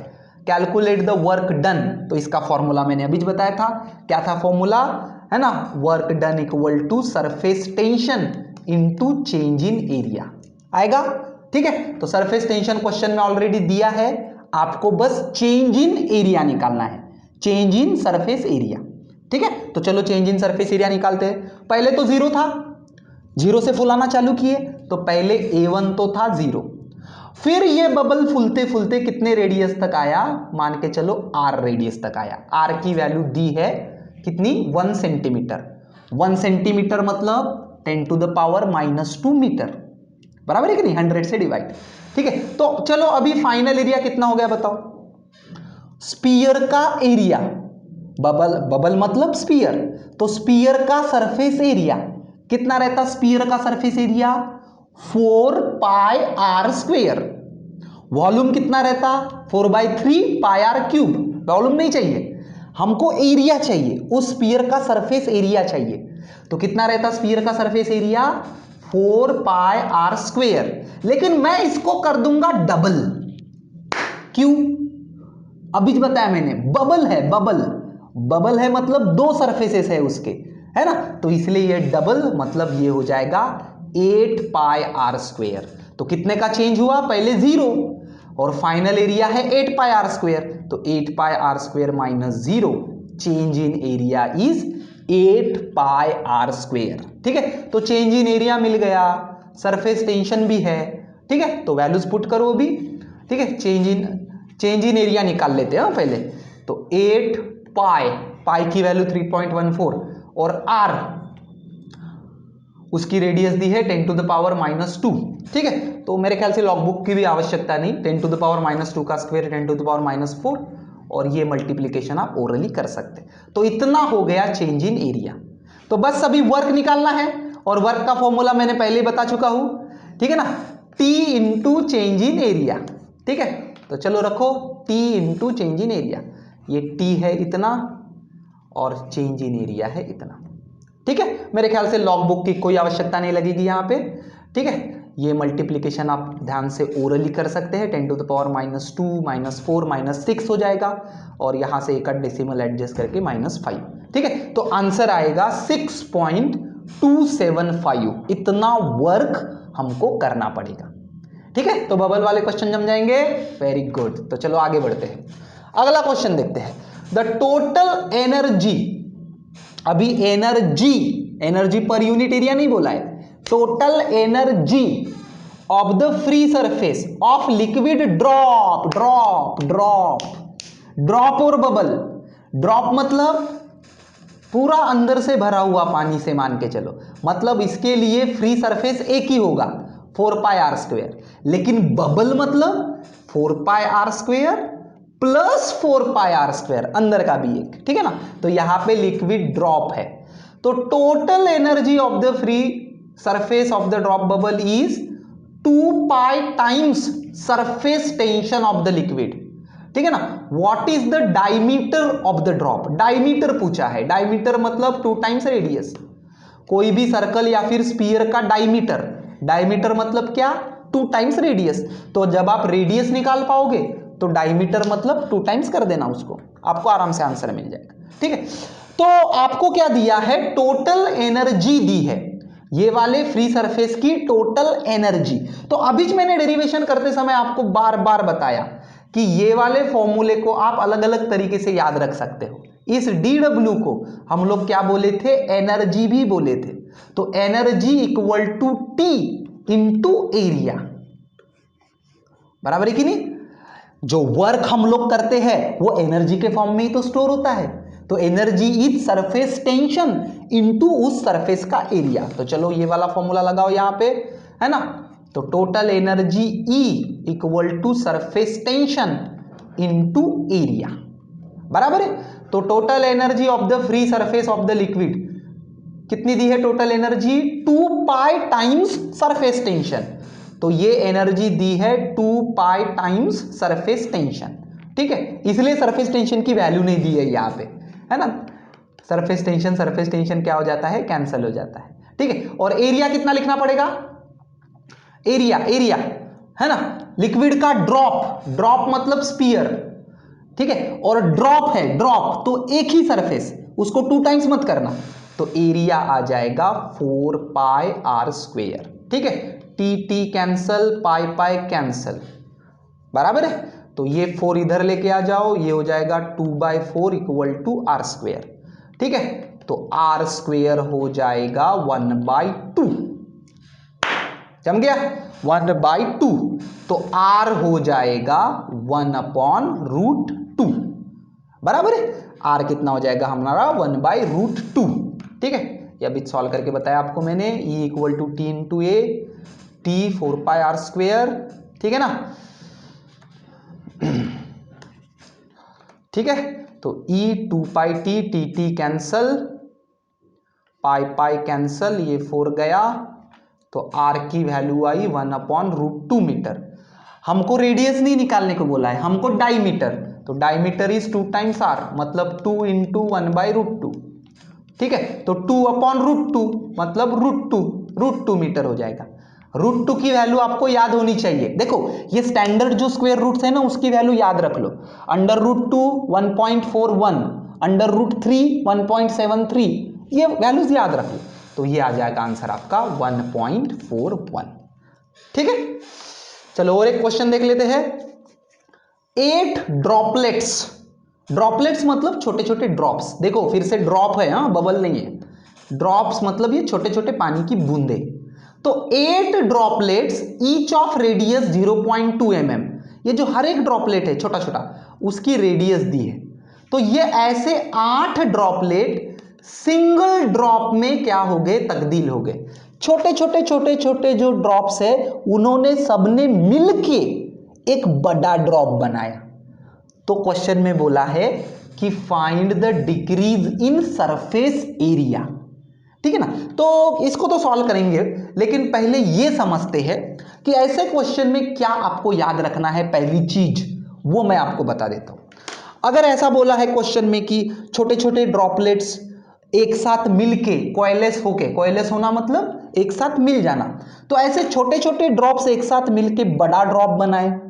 Calculate the work done. तो इसका फॉर्मूला मैंने अभी बताया था। क्या था फॉर्मूला? है ना, work done equal to surface tension into change in area आएगा। ठीक है, तो सरफेस टेंशन क्वेश्चन में ऑलरेडी दिया है, आपको बस चेंज इन एरिया निकालना है, चेंज इन सरफेस एरिया। ठीक है, तो चलो चेंज इन सरफेस एरिया निकालते हैं। पहले तो 0 था, 0 से फुलाना चालू किए, तो पहले A1 तो था 0, फिर ये बबल फुलते फुलते कितने रेडियस तक आया? मान के चलो R रेडियस तक आया। R की वैल्यू दी है कितनी? 1 सेंटीमीटर। 1 सेंटीमीटर मतलब 10 टू द पावर -2 मीटर, बराबर है कि नहीं? 100 से डिवाइड। ठीक है, तो चलो अभी फाइनल एरिया कितना हो गया बताओ? स्पीयर का एरिया, बबल, बबल मतलब स्पीयर, तो स्पीयर का सरफेस एरिया कितना रहता? स्पीयर का सरफेस एरिया 4πr²। वॉल्यूम कितना रहता? 4/3πr³। वॉल्यूम नहीं चाहिए हमको, एरिया चाहिए, उस स्पीयर का सरफेस एरिया चाहिए। तो कितना रहता स्पीयर का सरफेस एरिया? 4πr²। लेकिन मैं इसको कर दूंगा डबल। क्यों? अभी बताया मैंने, बबल है, बबल, बबल है मतलब 2 सरफेसेस है उसके, है ना, तो इसलिए ये डबल, मतलब ये हो जाएगा 8πr²। तो कितने का चेंज हुआ? पहले 0 और फाइनल एरिया है 8πr², तो 8πr² - 0, change in area is 8πr²। ठीक है, तो चेंज इन एरिया मिल गया, सरफेस टेंशन भी है। ठीक है, तो वैल्यूज पुट करो अभी। ठीक है, चेंज इन एरिया निकाल लेते हैं पहले। तो 8 पाई की वैल्यू 3.14 और R उसकी रेडियस दी है 10 टू द पावर -2। ठीक है, तो मेरे ख्याल से लॉगबुक की भी आवश्यकता नहीं, 10 टू द पावर -2 का स्क्वायर 10 टू द पावर -4, और ये मल्टीप्लीकेशन आप ओरली कर सकते। तो इतना हो गया चेंज इन एरिया। तो बस अभी वर्क निकालना है, और वर्क का फॉर्मूला मैंने पहले ही बता चुका हूं। ठीक है ना, T into change in area. ठीक है, तो चलो रखो T into change in area. ये T है इतना और चेंज इन एरिया है इतना। ठीक है, मेरे ख्याल से लॉग बुक की कोई आवश्यकता नहीं लगेगी यहाँ पे। ठीक है, ये मल्टीप्लीकेशन आप ध्यान से ओरली कर सकते हैं, 10 टू द पावर -2 -4 -6 हो जाएगा, और यहाँ से एक डेसिमल एडजस्ट करके -5। ठीक है, तो आंसर आएगा 6.275। इतना वर्क हमको करना पड़ेगा। ठीक है, तो बबल वाले क्वेश्चन जम जाएंगे। वेरी गुड, तो चलो आगे बढ़ते हैं, अगला क्वेश्चन देखते हैं। द टोटल एनर्जी, अभी एनर्जी पर यूनिट एरिया नहीं बोला है, total energy of the free surface of liquid drop और बबल। ड्रॉप मतलब पूरा अंदर से भरा हुआ पानी से मान के चलो, मतलब इसके लिए फ्री सरफेस एक ही होगा 4πr², लेकिन बबल मतलब 4πr² प्लस 4πr² अंदर का भी एक। ठीक है ना, तो यहां पे लिक्विड ड्रॉप है, तो total energy of the free surface of the drop bubble is 2π times surface tension of the liquid. ठीक है ना, what is the diameter of the drop, diameter पूछा है, डायमीटर मतलब 2 टाइम्स रेडियस। कोई भी सर्कल या फिर स्फीयर का डायमीटर मतलब क्या, 2 टाइम्स रेडियस। तो जब आप रेडियस निकाल पाओगे तो डायमीटर मतलब 2 टाइम्स कर देना उसको, आपको आराम से आंसर मिल जाएगा। ठीक है, तो आपको क्या दिया है, टोटल एनर्जी दी है, ये वाले फ्री सरफेस की टोटल एनर्जी। तो अभी मैंने डेरिवेशन करते समय आपको बार बार बताया कि ये वाले फॉर्मूले को आप अलग अलग तरीके से याद रख सकते हो। इस dw को हम लोग क्या बोले थे, एनर्जी भी बोले थे। तो energy equal to T into area, बराबर है कि नहीं। जो वर्क हम लोग करते हैं वो एनर्जी के फॉर्म में ही तो स्टोर होता है, तो energy is surface tension into उस सरफेस का एरिया। तो चलो ये वाला फॉर्मूला लगाओ यहां पे, है ना। तो total energy E equal to surface tension into area, बराबर है। तो total energy of the free surface of the liquid कितनी दी है, total energy 2π times surface tension. तो ये एनर्जी दी है 2π टाइम्स सरफेस टेंशन। ठीक है, इसलिए सरफेस टेंशन की वैल्यू नहीं दी है यहां पे, है ना। सरफेस टेंशन क्या हो जाता है, कैंसिल हो जाता है। ठीक है, और एरिया कितना लिखना पड़ेगा, एरिया है ना, लिक्विड का ड्रॉप मतलब स्फीयर। ठीक है, और ड्रॉप तो एक ही सरफेस, उसको 2 टाइम्स मत करना, तो एरिया आ जाएगा 4πr²। ठीक है, टी कैंसल, पाई कैंसल, बराबर है। तो ये 4 इधर लेके आ जाओ, ये हो जाएगा 2/4 इक्वल टू r²। ठीक है, तो r² हो जाएगा 1/2, जम गया 1/2। तो r हो जाएगा 1/√2, बराबर है। r कितना हो जाएगा हमारा 1/√2। ठीक है, ये अभी सॉल्व करके बताया आपको मैंने। E equal to T into A, T 4πr²। ठीक है ना, ठीक है। तो E 2πt, टी कैंसल, पाई कैंसल, ये 4 गया, तो r की वैल्यू आई 1/√2 मीटर। हमको रेडियस नहीं निकालने को बोला है, हमको डायमीटर, तो डायमीटर इज 2 टाइम्स r, मतलब 2 इंटू 1/√2। ठीक है, तो 2/√2 मतलब √2 मीटर हो जाएगा। √2 की वैल्यू आपको याद होनी चाहिए। देखो ये स्टैंडर्ड जो स्क्वायर रूट्स है ना, उसकी वैल्यू याद रख लो। √2 1.41, √3 1.73, ये वैल्यूज याद रख लो, तो ये आ जाएगा आंसर आपका 1.41। ठीक है, चलो और एक क्वेश्चन देख लेते हैं। 8 ड्रॉपलेट्स मतलब छोटे छोटे ड्रॉप्स। देखो फिर से ड्रॉप है, हाँ बबल नहीं है। ड्रॉप्स मतलब ये छोटे छोटे पानी की बूंदे। तो 8 droplets each of radius 0.2 mm, ये जो हर एक ड्रॉपलेट है छोटा छोटा, उसकी रेडियस दी है। तो ये ऐसे 8 ड्रॉपलेट सिंगल ड्रॉप में क्या हो गए, तब्दील हो गए। छोटे छोटे जो ड्रॉप्स है उन्होंने सबने मिलके एक बड़ा ड्रॉप बनाया। तो क्वेश्चन में बोला है कि find the decrease in surface area. ठीक है ना, तो इसको तो सॉल्व करेंगे, लेकिन पहले ये समझते हैं कि ऐसे क्वेश्चन में क्या आपको याद रखना है। पहली चीज वो मैं आपको बता देता हूं। अगर ऐसा बोला है क्वेश्चन में कि छोटे छोटे ड्रॉपलेट्स एक साथ मिलके कोएलेस होके, कोएलेस होना मतलब एक साथ मिल जाना, तो ऐसे छोटे छोटे ड्रॉप्स एक साथ मिलके बड़ा ड्रॉप बनाए।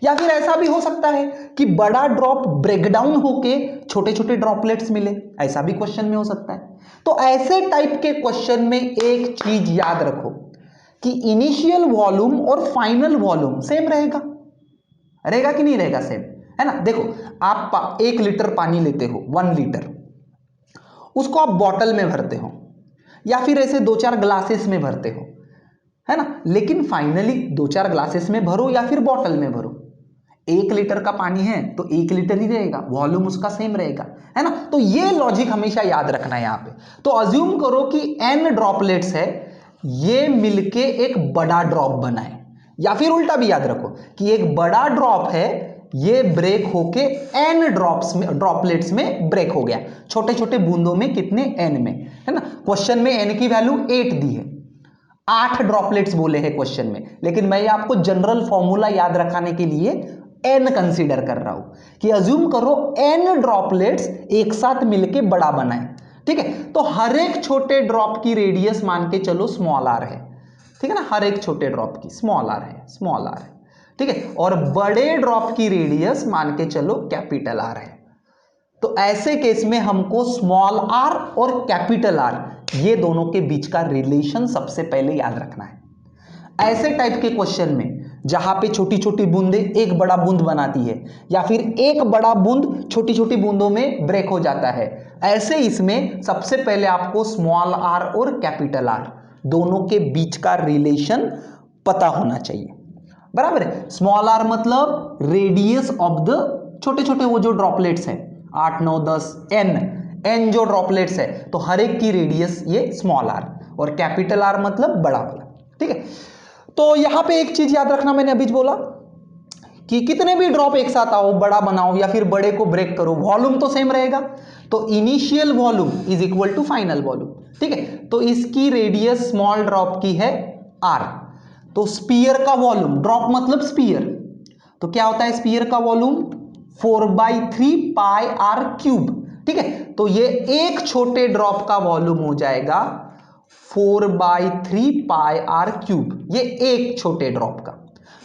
या फिर ऐसा भी हो सकता है कि बड़ा ड्रॉप ब्रेकडाउन होके छोटे छोटे ड्रॉपलेट्स मिले, ऐसा भी क्वेश्चन में हो सकता है। तो ऐसे टाइप के क्वेश्चन में एक चीज याद रखो कि इनिशियल वॉल्यूम और फाइनल वॉल्यूम सेम रहेगा, रहेगा कि नहीं रहेगा? सेम है ना। देखो आप 1 लीटर पानी लेते हो, 1 लीटर, उसको आप बॉटल में भरते हो या फिर ऐसे 2-4 ग्लासेस में भरते हो, है ना। लेकिन फाइनली 2-4 ग्लासेस में भरो या फिर बॉटल में भरो, 1 लीटर का पानी है तो 1 लीटर ही रहेगा, वॉल्यूम उसका सेम रहेगा, है ना। तो ये लॉजिक हमेशा याद रखना है यहाँ पे। तो अज्यूम करो कि n ड्रॉपलेट्स है, ये मिलके एक बड़ा ड्रॉप बनाए, या फिर उल्टा भी याद रखो कि एक बड़ा ड्रॉप है, ये ब्रेक होके n ड्रॉपलेट्स में ब्रेक हो गया, छोटे छोटे बूंदों में, कितने? n में, है ना। क्वेश्चन में n की वैल्यू 8 दी है, 8 ड्रॉपलेट्स बोले हैं क्वेश्चन में, लेकिन मैं आपको जनरल फॉर्मूला याद रखाने के लिए n कंसीडर कर रहा हूं कि अज्यूम करो n ड्रॉपलेट्स एक साथ मिलके बड़ा बनाए, ठीक है। तो हर एक छोटे ड्रॉप की रेडियस मान के चलो स्मॉल r है, ठीक है ना। हर एक छोटे ड्रॉप की स्मॉल r है, स्मॉल r है, ठीक है। और बड़े ड्रॉप की रेडियस मान के चलो कैपिटल R है। तो ऐसे केस में हमको स्मॉल r और कैपिटल R ये दोनों के बीच का रिलेशन सबसे पहले याद रखना है। ऐसे टाइप के क्वेश्चन में जहां पे छोटी छोटी बूंदें एक बड़ा बूंद बनाती है, या फिर एक बड़ा बूंद छोटी छोटी बूंदों में ब्रेक हो जाता है, ऐसे इसमें सबसे पहले आपको स्मॉल r और कैपिटल R दोनों के बीच का रिलेशन पता होना चाहिए, बराबर है। स्मॉल r मतलब रेडियस ऑफ द छोटे छोटे वो जो ड्रॉपलेट्स हैं, 8 9 10 n जो ड्रॉपलेट्स है, तो हर एक की रेडियस ये स्मॉल r, और कैपिटल R मतलब बड़ा वाला, ठीक है। तो यहां पे एक चीज याद रखना, मैंने अभी बोला कि कितने भी ड्रॉप एक साथ आओ, बड़ा बनाओ या फिर बड़े को ब्रेक करो, वॉल्यूम तो सेम रहेगा। तो initial volume is equal to final volume, ठीक है। तो इसकी रेडियस स्मॉल ड्रॉप की है r, तो स्पीयर का वॉल्यूम, ड्रॉप मतलब स्पीयर, तो क्या होता है स्पीयर का वॉल्यूम? 4/3 पाई r क्यूब, ठीक है। तो ये एक छोटे ड्रॉप का वॉल्यूम हो जाएगा 4/3 पाई r क्यूब, ये एक छोटे ड्रॉप का।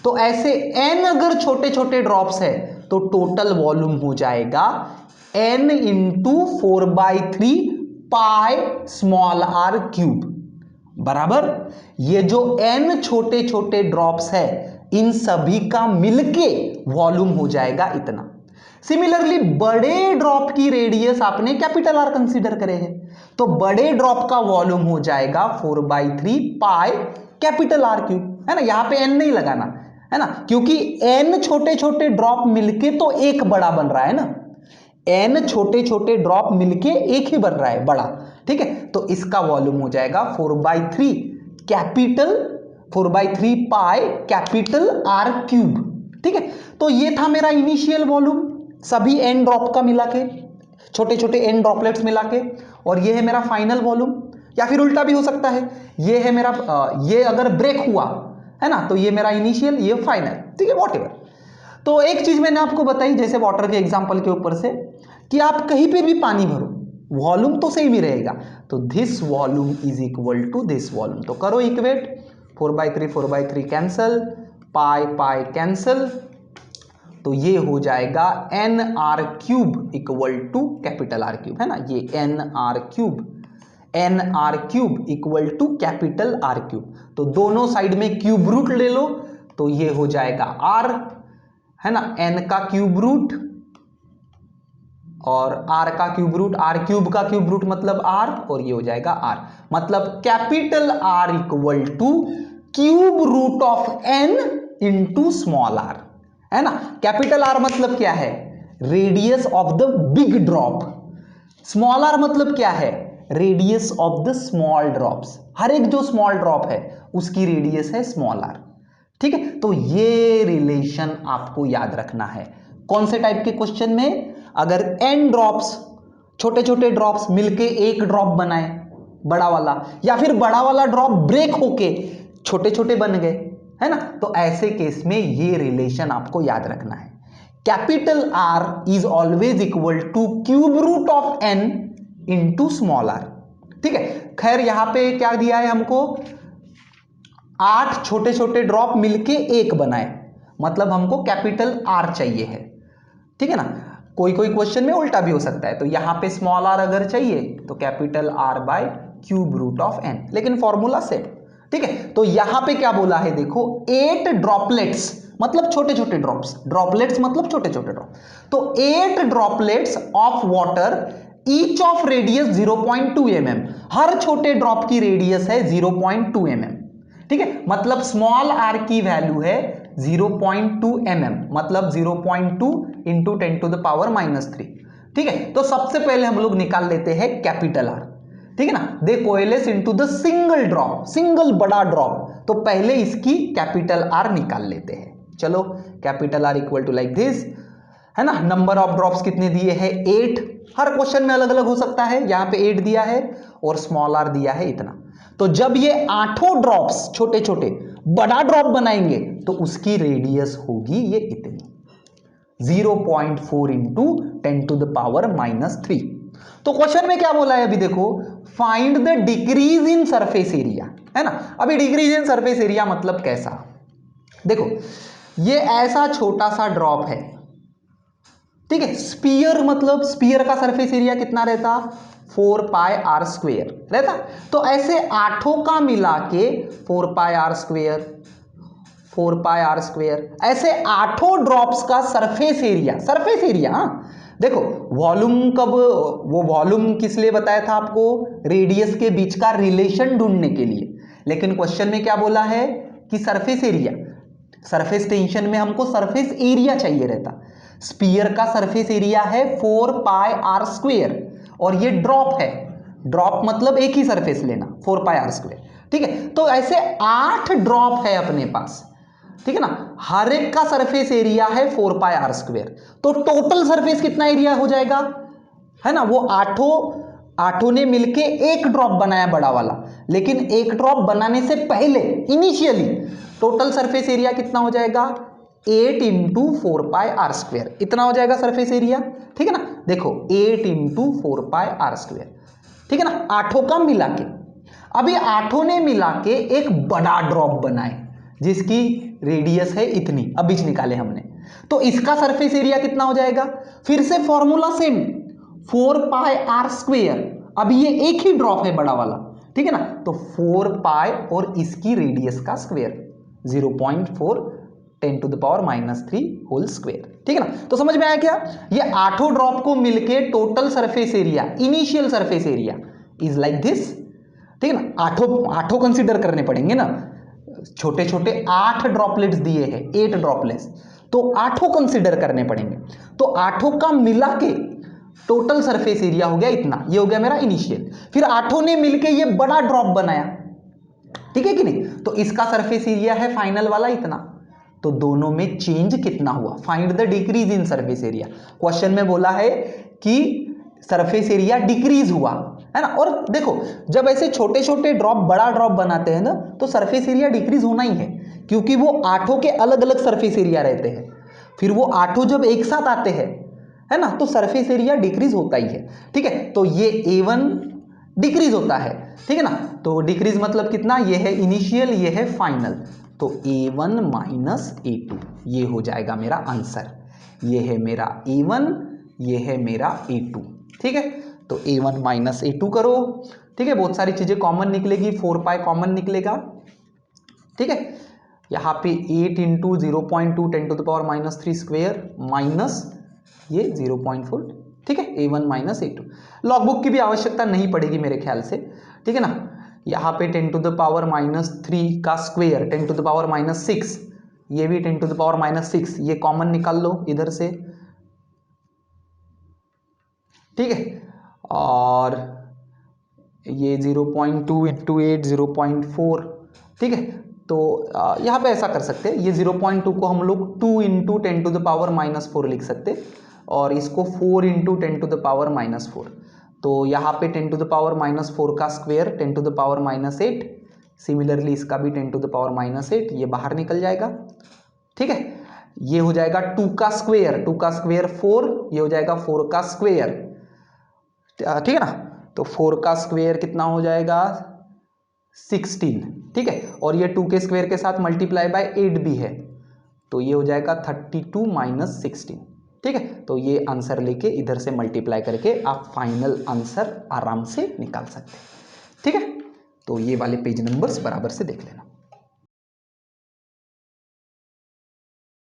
तो ऐसे n अगर छोटे छोटे ड्रॉप्स है तो टोटल वॉल्यूम हो जाएगा n into 4/3 pi small r cube, बराबर। ये जो n छोटे छोटे ड्रॉप्स है, इन सभी का मिलके वॉल्यूम हो जाएगा इतना। सिमिलरली बड़े ड्रॉप की रेडियस आपने कैपिटल R कंसीडर करे हैं, तो बड़े ड्रॉप का वॉल्यूम हो जाएगा 4/3 पाई कैपिटल R क्यूब, है ना। यहां पे n नहीं लगाना, है ना, क्योंकि n छोटे छोटे ड्रॉप मिलके तो एक बड़ा बन रहा है ना, n छोटे छोटे ड्रॉप मिलके एक ही बन रहा है बड़ा, ठीक है। तो इसका वॉल्यूम हो जाएगा 4/3 capital 4/3 pi capital R cube, ठीक है। तो ये था मेरा इनिशियल वॉल्यूम, सभी n ड्रॉप का मिला के, छोटे छोटे n ड्रॉपलेट्स मिला के, और ये है मेरा फाइनल वॉल्यूम। या फिर उल्टा भी हो सकता है, ये है मेरा ये अगर ब्रेक हुआ है ना, तो ये मेरा इनिशियल, ये फाइनल, ठीक है, वॉट एवर। तो एक चीज मैंने आपको बताई जैसे वाटर के एग्जांपल के ऊपर से, कि आप कहीं पे भी पानी भरो वॉल्यूम तो सेम ही रहेगा, तो this volume is equal to this volume. तो करो equate, 4/3 cancel, pi pi cancel, तो ये हो जाएगा n r cube equal to capital R cube, है ना। ये n r cube equal to capital R cube. तो दोनों साइड में क्यूब रूट ले लो, तो ये हो जाएगा R, है ना, n का क्यूब रूट और r का क्यूब रूट, r क्यूब का क्यूब रूट मतलब r, और ये हो जाएगा r, मतलब capital R equal to cube root of n into small r, है ना। कैपिटल R मतलब क्या है? Radius of the big drop. Small r मतलब क्या है? Radius of the small drops. हर एक जो स्मॉल ड्रॉप है उसकी रेडियस है स्मॉल r, ठीक है। तो ये रिलेशन आपको याद रखना है। कौन से टाइप के क्वेश्चन में? अगर n ड्रॉप्स, छोटे छोटे ड्रॉप्स मिलके एक ड्रॉप बनाए बड़ा वाला, या फिर बड़ा वाला ड्रॉप ब्रेक होके छोटे छोटे बन गए, है ना, तो ऐसे केस में ये रिलेशन आपको याद रखना है। Capital R is always equal to cube root of n into small r. ठीक है, खैर यहां पे क्या दिया है हमको, 8 छोटे छोटे ड्रॉप मिलके एक बनाए, मतलब हमको कैपिटल आर चाहिए है। ठीक है ना, कोई कोई क्वेश्चन में उल्टा भी हो सकता है, तो यहां पे स्मॉल आर अगर चाहिए तो capital R by cube root of n, लेकिन फॉर्मूला सेम। ठीक है, तो यहां पे क्या बोला है देखो, 8 ड्रॉपलेट्स मतलब छोटे छोटे ड्रॉप्स, ड्रॉपलेट्स मतलब छोटे छोटे ड्रॉप, तो 8 droplets of water each of radius 0.2 mm, हर छोटे ड्रॉप की रेडियस है 0.2 mm। ठीक है, मतलब स्मॉल आर की वैल्यू है 0.2 mm, मतलब 0.2 इंटू 10 टू द पावर -3। ठीक है, तो सबसे पहले हम लोग निकाल लेते हैं कैपिटल आर। ठीक है ना, they coalesce into the single drop, single बड़ा ड्रॉप, तो पहले इसकी कैपिटल आर निकाल लेते हैं। चलो, capital R equal to like this, है ना। नंबर ऑफ ड्रॉप्स कितने दिए हैं, 8, हर क्वेश्चन में अलग अलग हो सकता है, यहां पे 8 दिया है और स्मॉल आर दिया है इतना। तो जब ये 8 ड्रॉप्स छोटे छोटे बड़ा ड्रॉप बनाएंगे तो उसकी रेडियस होगी ये इतनी, 0.4 इंटू 10 टू द पावर -3। तो क्वेश्चन में क्या बोला है अभी देखो, find the decrease in surface area, है ना। अभी डिक्रीज इन सरफेस एरिया मतलब कैसा, देखो ये ऐसा छोटा सा ड्रॉप है, ठीक है। स्पीयर मतलब स्पीयर का सरफेस एरिया कितना रहता, 4 पाई आर स्क्वेयर रहता। तो ऐसे 8 का मिला के 4 pi are square, 4 pi are square, ऐसे 8 ड्रॉप्स का सरफेस एरिया, सरफेस एरिया। हाँ देखो, वॉल्यूम कब, वो वॉल्यूम किस लिए बताया था आपको, रेडियस के बीच का रिलेशन ढूंढने के लिए, लेकिन क्वेश्चन में क्या बोला है कि सरफेस एरिया, सरफेस टेंशन में हमको सरफेस एरिया चाहिए रहता। स्पीयर का सरफेस एरिया है 4 पाई आर स्क्वेयर और ये ड्रॉप है, ड्रॉप मतलब एक ही सरफेस लेना, 4 पाई आर स्क्वेयर। ठीक है, तो ऐसे 8 ड्रॉप है अपने पास, ठीक है ना, हर एक का सरफेस एरिया है 4 पाई आर स्क्वेयर, तो टोटल सरफेस कितना एरिया हो जाएगा, है ना। वो आठों ने मिलके एक ड्रॉप बनाया बड़ा वाला, लेकिन एक ड्रॉप बनाने से पहले इनिशियली टोटल सरफेस एरिया कितना हो जाएगा, 8 इंटू 4 पाई आर स्क्वेयर, इतना हो जाएगा सरफेस एरिया। ठीक है ना, देखो 8 इंटू 4 पाई आर स्क्वेयर, ठीक है ना, 8 का मिला के। अभी 8 ने मिला के एक बड़ा ड्रॉप बनाए जिसकी रेडियस है इतनी, अभी निकाले हमने, तो इसका सरफेस एरिया कितना हो जाएगा, फिर से formula same, 4 pi are square, अभी ये एक ही ड्रॉप है बड़ा वाला, ठीक है ना, तो 4 पाई और इसकी रेडियस का square 0.4 10 to the power -3 whole square. ठीक है ना, तो समझ में आया क्या, ये 8 ड्रॉप को मिलके total surface area, initial surface area is like this. ठीक है ना, आठों कंसीडर करने पड़ेंगे ना, छोटे छोटे 8 ड्रॉपलेट्स दिए हैं, 8 ड्रॉपलेट्स, तो 8 कंसीडर करने पड़ेंगे, तो 8 का मिला के टोटल सरफेस एरिया हो गया इतना, ये हो गया मेरा इनिशियल, फिर 8 ने मिलके ये बड़ा ड्रॉप बनाया, ठीक है कि नहीं, तो इसका सरफेस एरिया है फाइनल वाला इतना, तो दोनों में चेंज कितना हुआ, find the decrease in surface area. Question में बोला है कि सरफेस एरिया डिक्रीज हुआ, है ना, और देखो जब ऐसे छोटे छोटे ड्रॉप बड़ा ड्रॉप बनाते हैं ना, तो सरफेस एरिया डिक्रीज होना ही है, क्योंकि वो 8 के अलग अलग सरफेस एरिया रहते हैं, फिर वो 8 जब एक साथ आते हैं, है ना, तो सरफेस एरिया डिक्रीज होता ही है। ठीक है, तो ये A1 डिक्रीज होता है, ठीक है ना, तो डिक्रीज मतलब कितना, ये है इनिशियल, ये है फाइनल, तो A1 माइनस A2, ये हो जाएगा मेरा आंसर, ये है मेरा A1, ये है मेरा A2। ठीक है, तो A1 माइनस A2 करो, ठीक है, बहुत सारी चीजें कॉमन निकलेगी, 4 पाई कॉमन निकलेगा। ठीक है, यहाँ पे 8 into 0.2 10 to the power -3 square minus ये 0.4, ठीक है, A1 minus A2, log book की भी आवश्यकता नहीं पड़ेगी मेरे ख्याल से। ठीक है ना, यहाँ पे 10 टू द पावर -3 का स्क्वेयर 10 टू द पावर -6, ये भी 10 टू द पावर -6, ये कॉमन निकाल लो इधर से। ठीक है, और ये 0.2 इंटू 8 0.4, ठीक है, तो यहाँ पे ऐसा कर सकते हैं, ये 0.2 को हम लोग 2 इंटू 10 टू द पावर -4 लिख सकते, और इसको 4 इंटू 10 टू द पावर -4, तो यहाँ पे 10 टू द पावर -4 का square 10 to the power -8, similarly इसका भी 10 टू द पावर -8, ये बाहर निकल जाएगा। ठीक है, ये हो जाएगा 2 का स्क्वेयर 4, ये हो जाएगा 4 का स्क्वेयर, ठीक है ना, तो 4 का स्क्वायर कितना हो जाएगा 16, ठीक है, और ये 2 के स्क्वायर के साथ मल्टीप्लाई बाय 8 भी है, तो ये हो जाएगा 32 माइनस 16, ठीक है। तो ये आंसर लेके इधर से मल्टीप्लाई करके आप फाइनल आंसर आराम से निकाल सकते हैं, ठीक है। तो ये वाले पेज नंबर्स बराबर से देख लेना।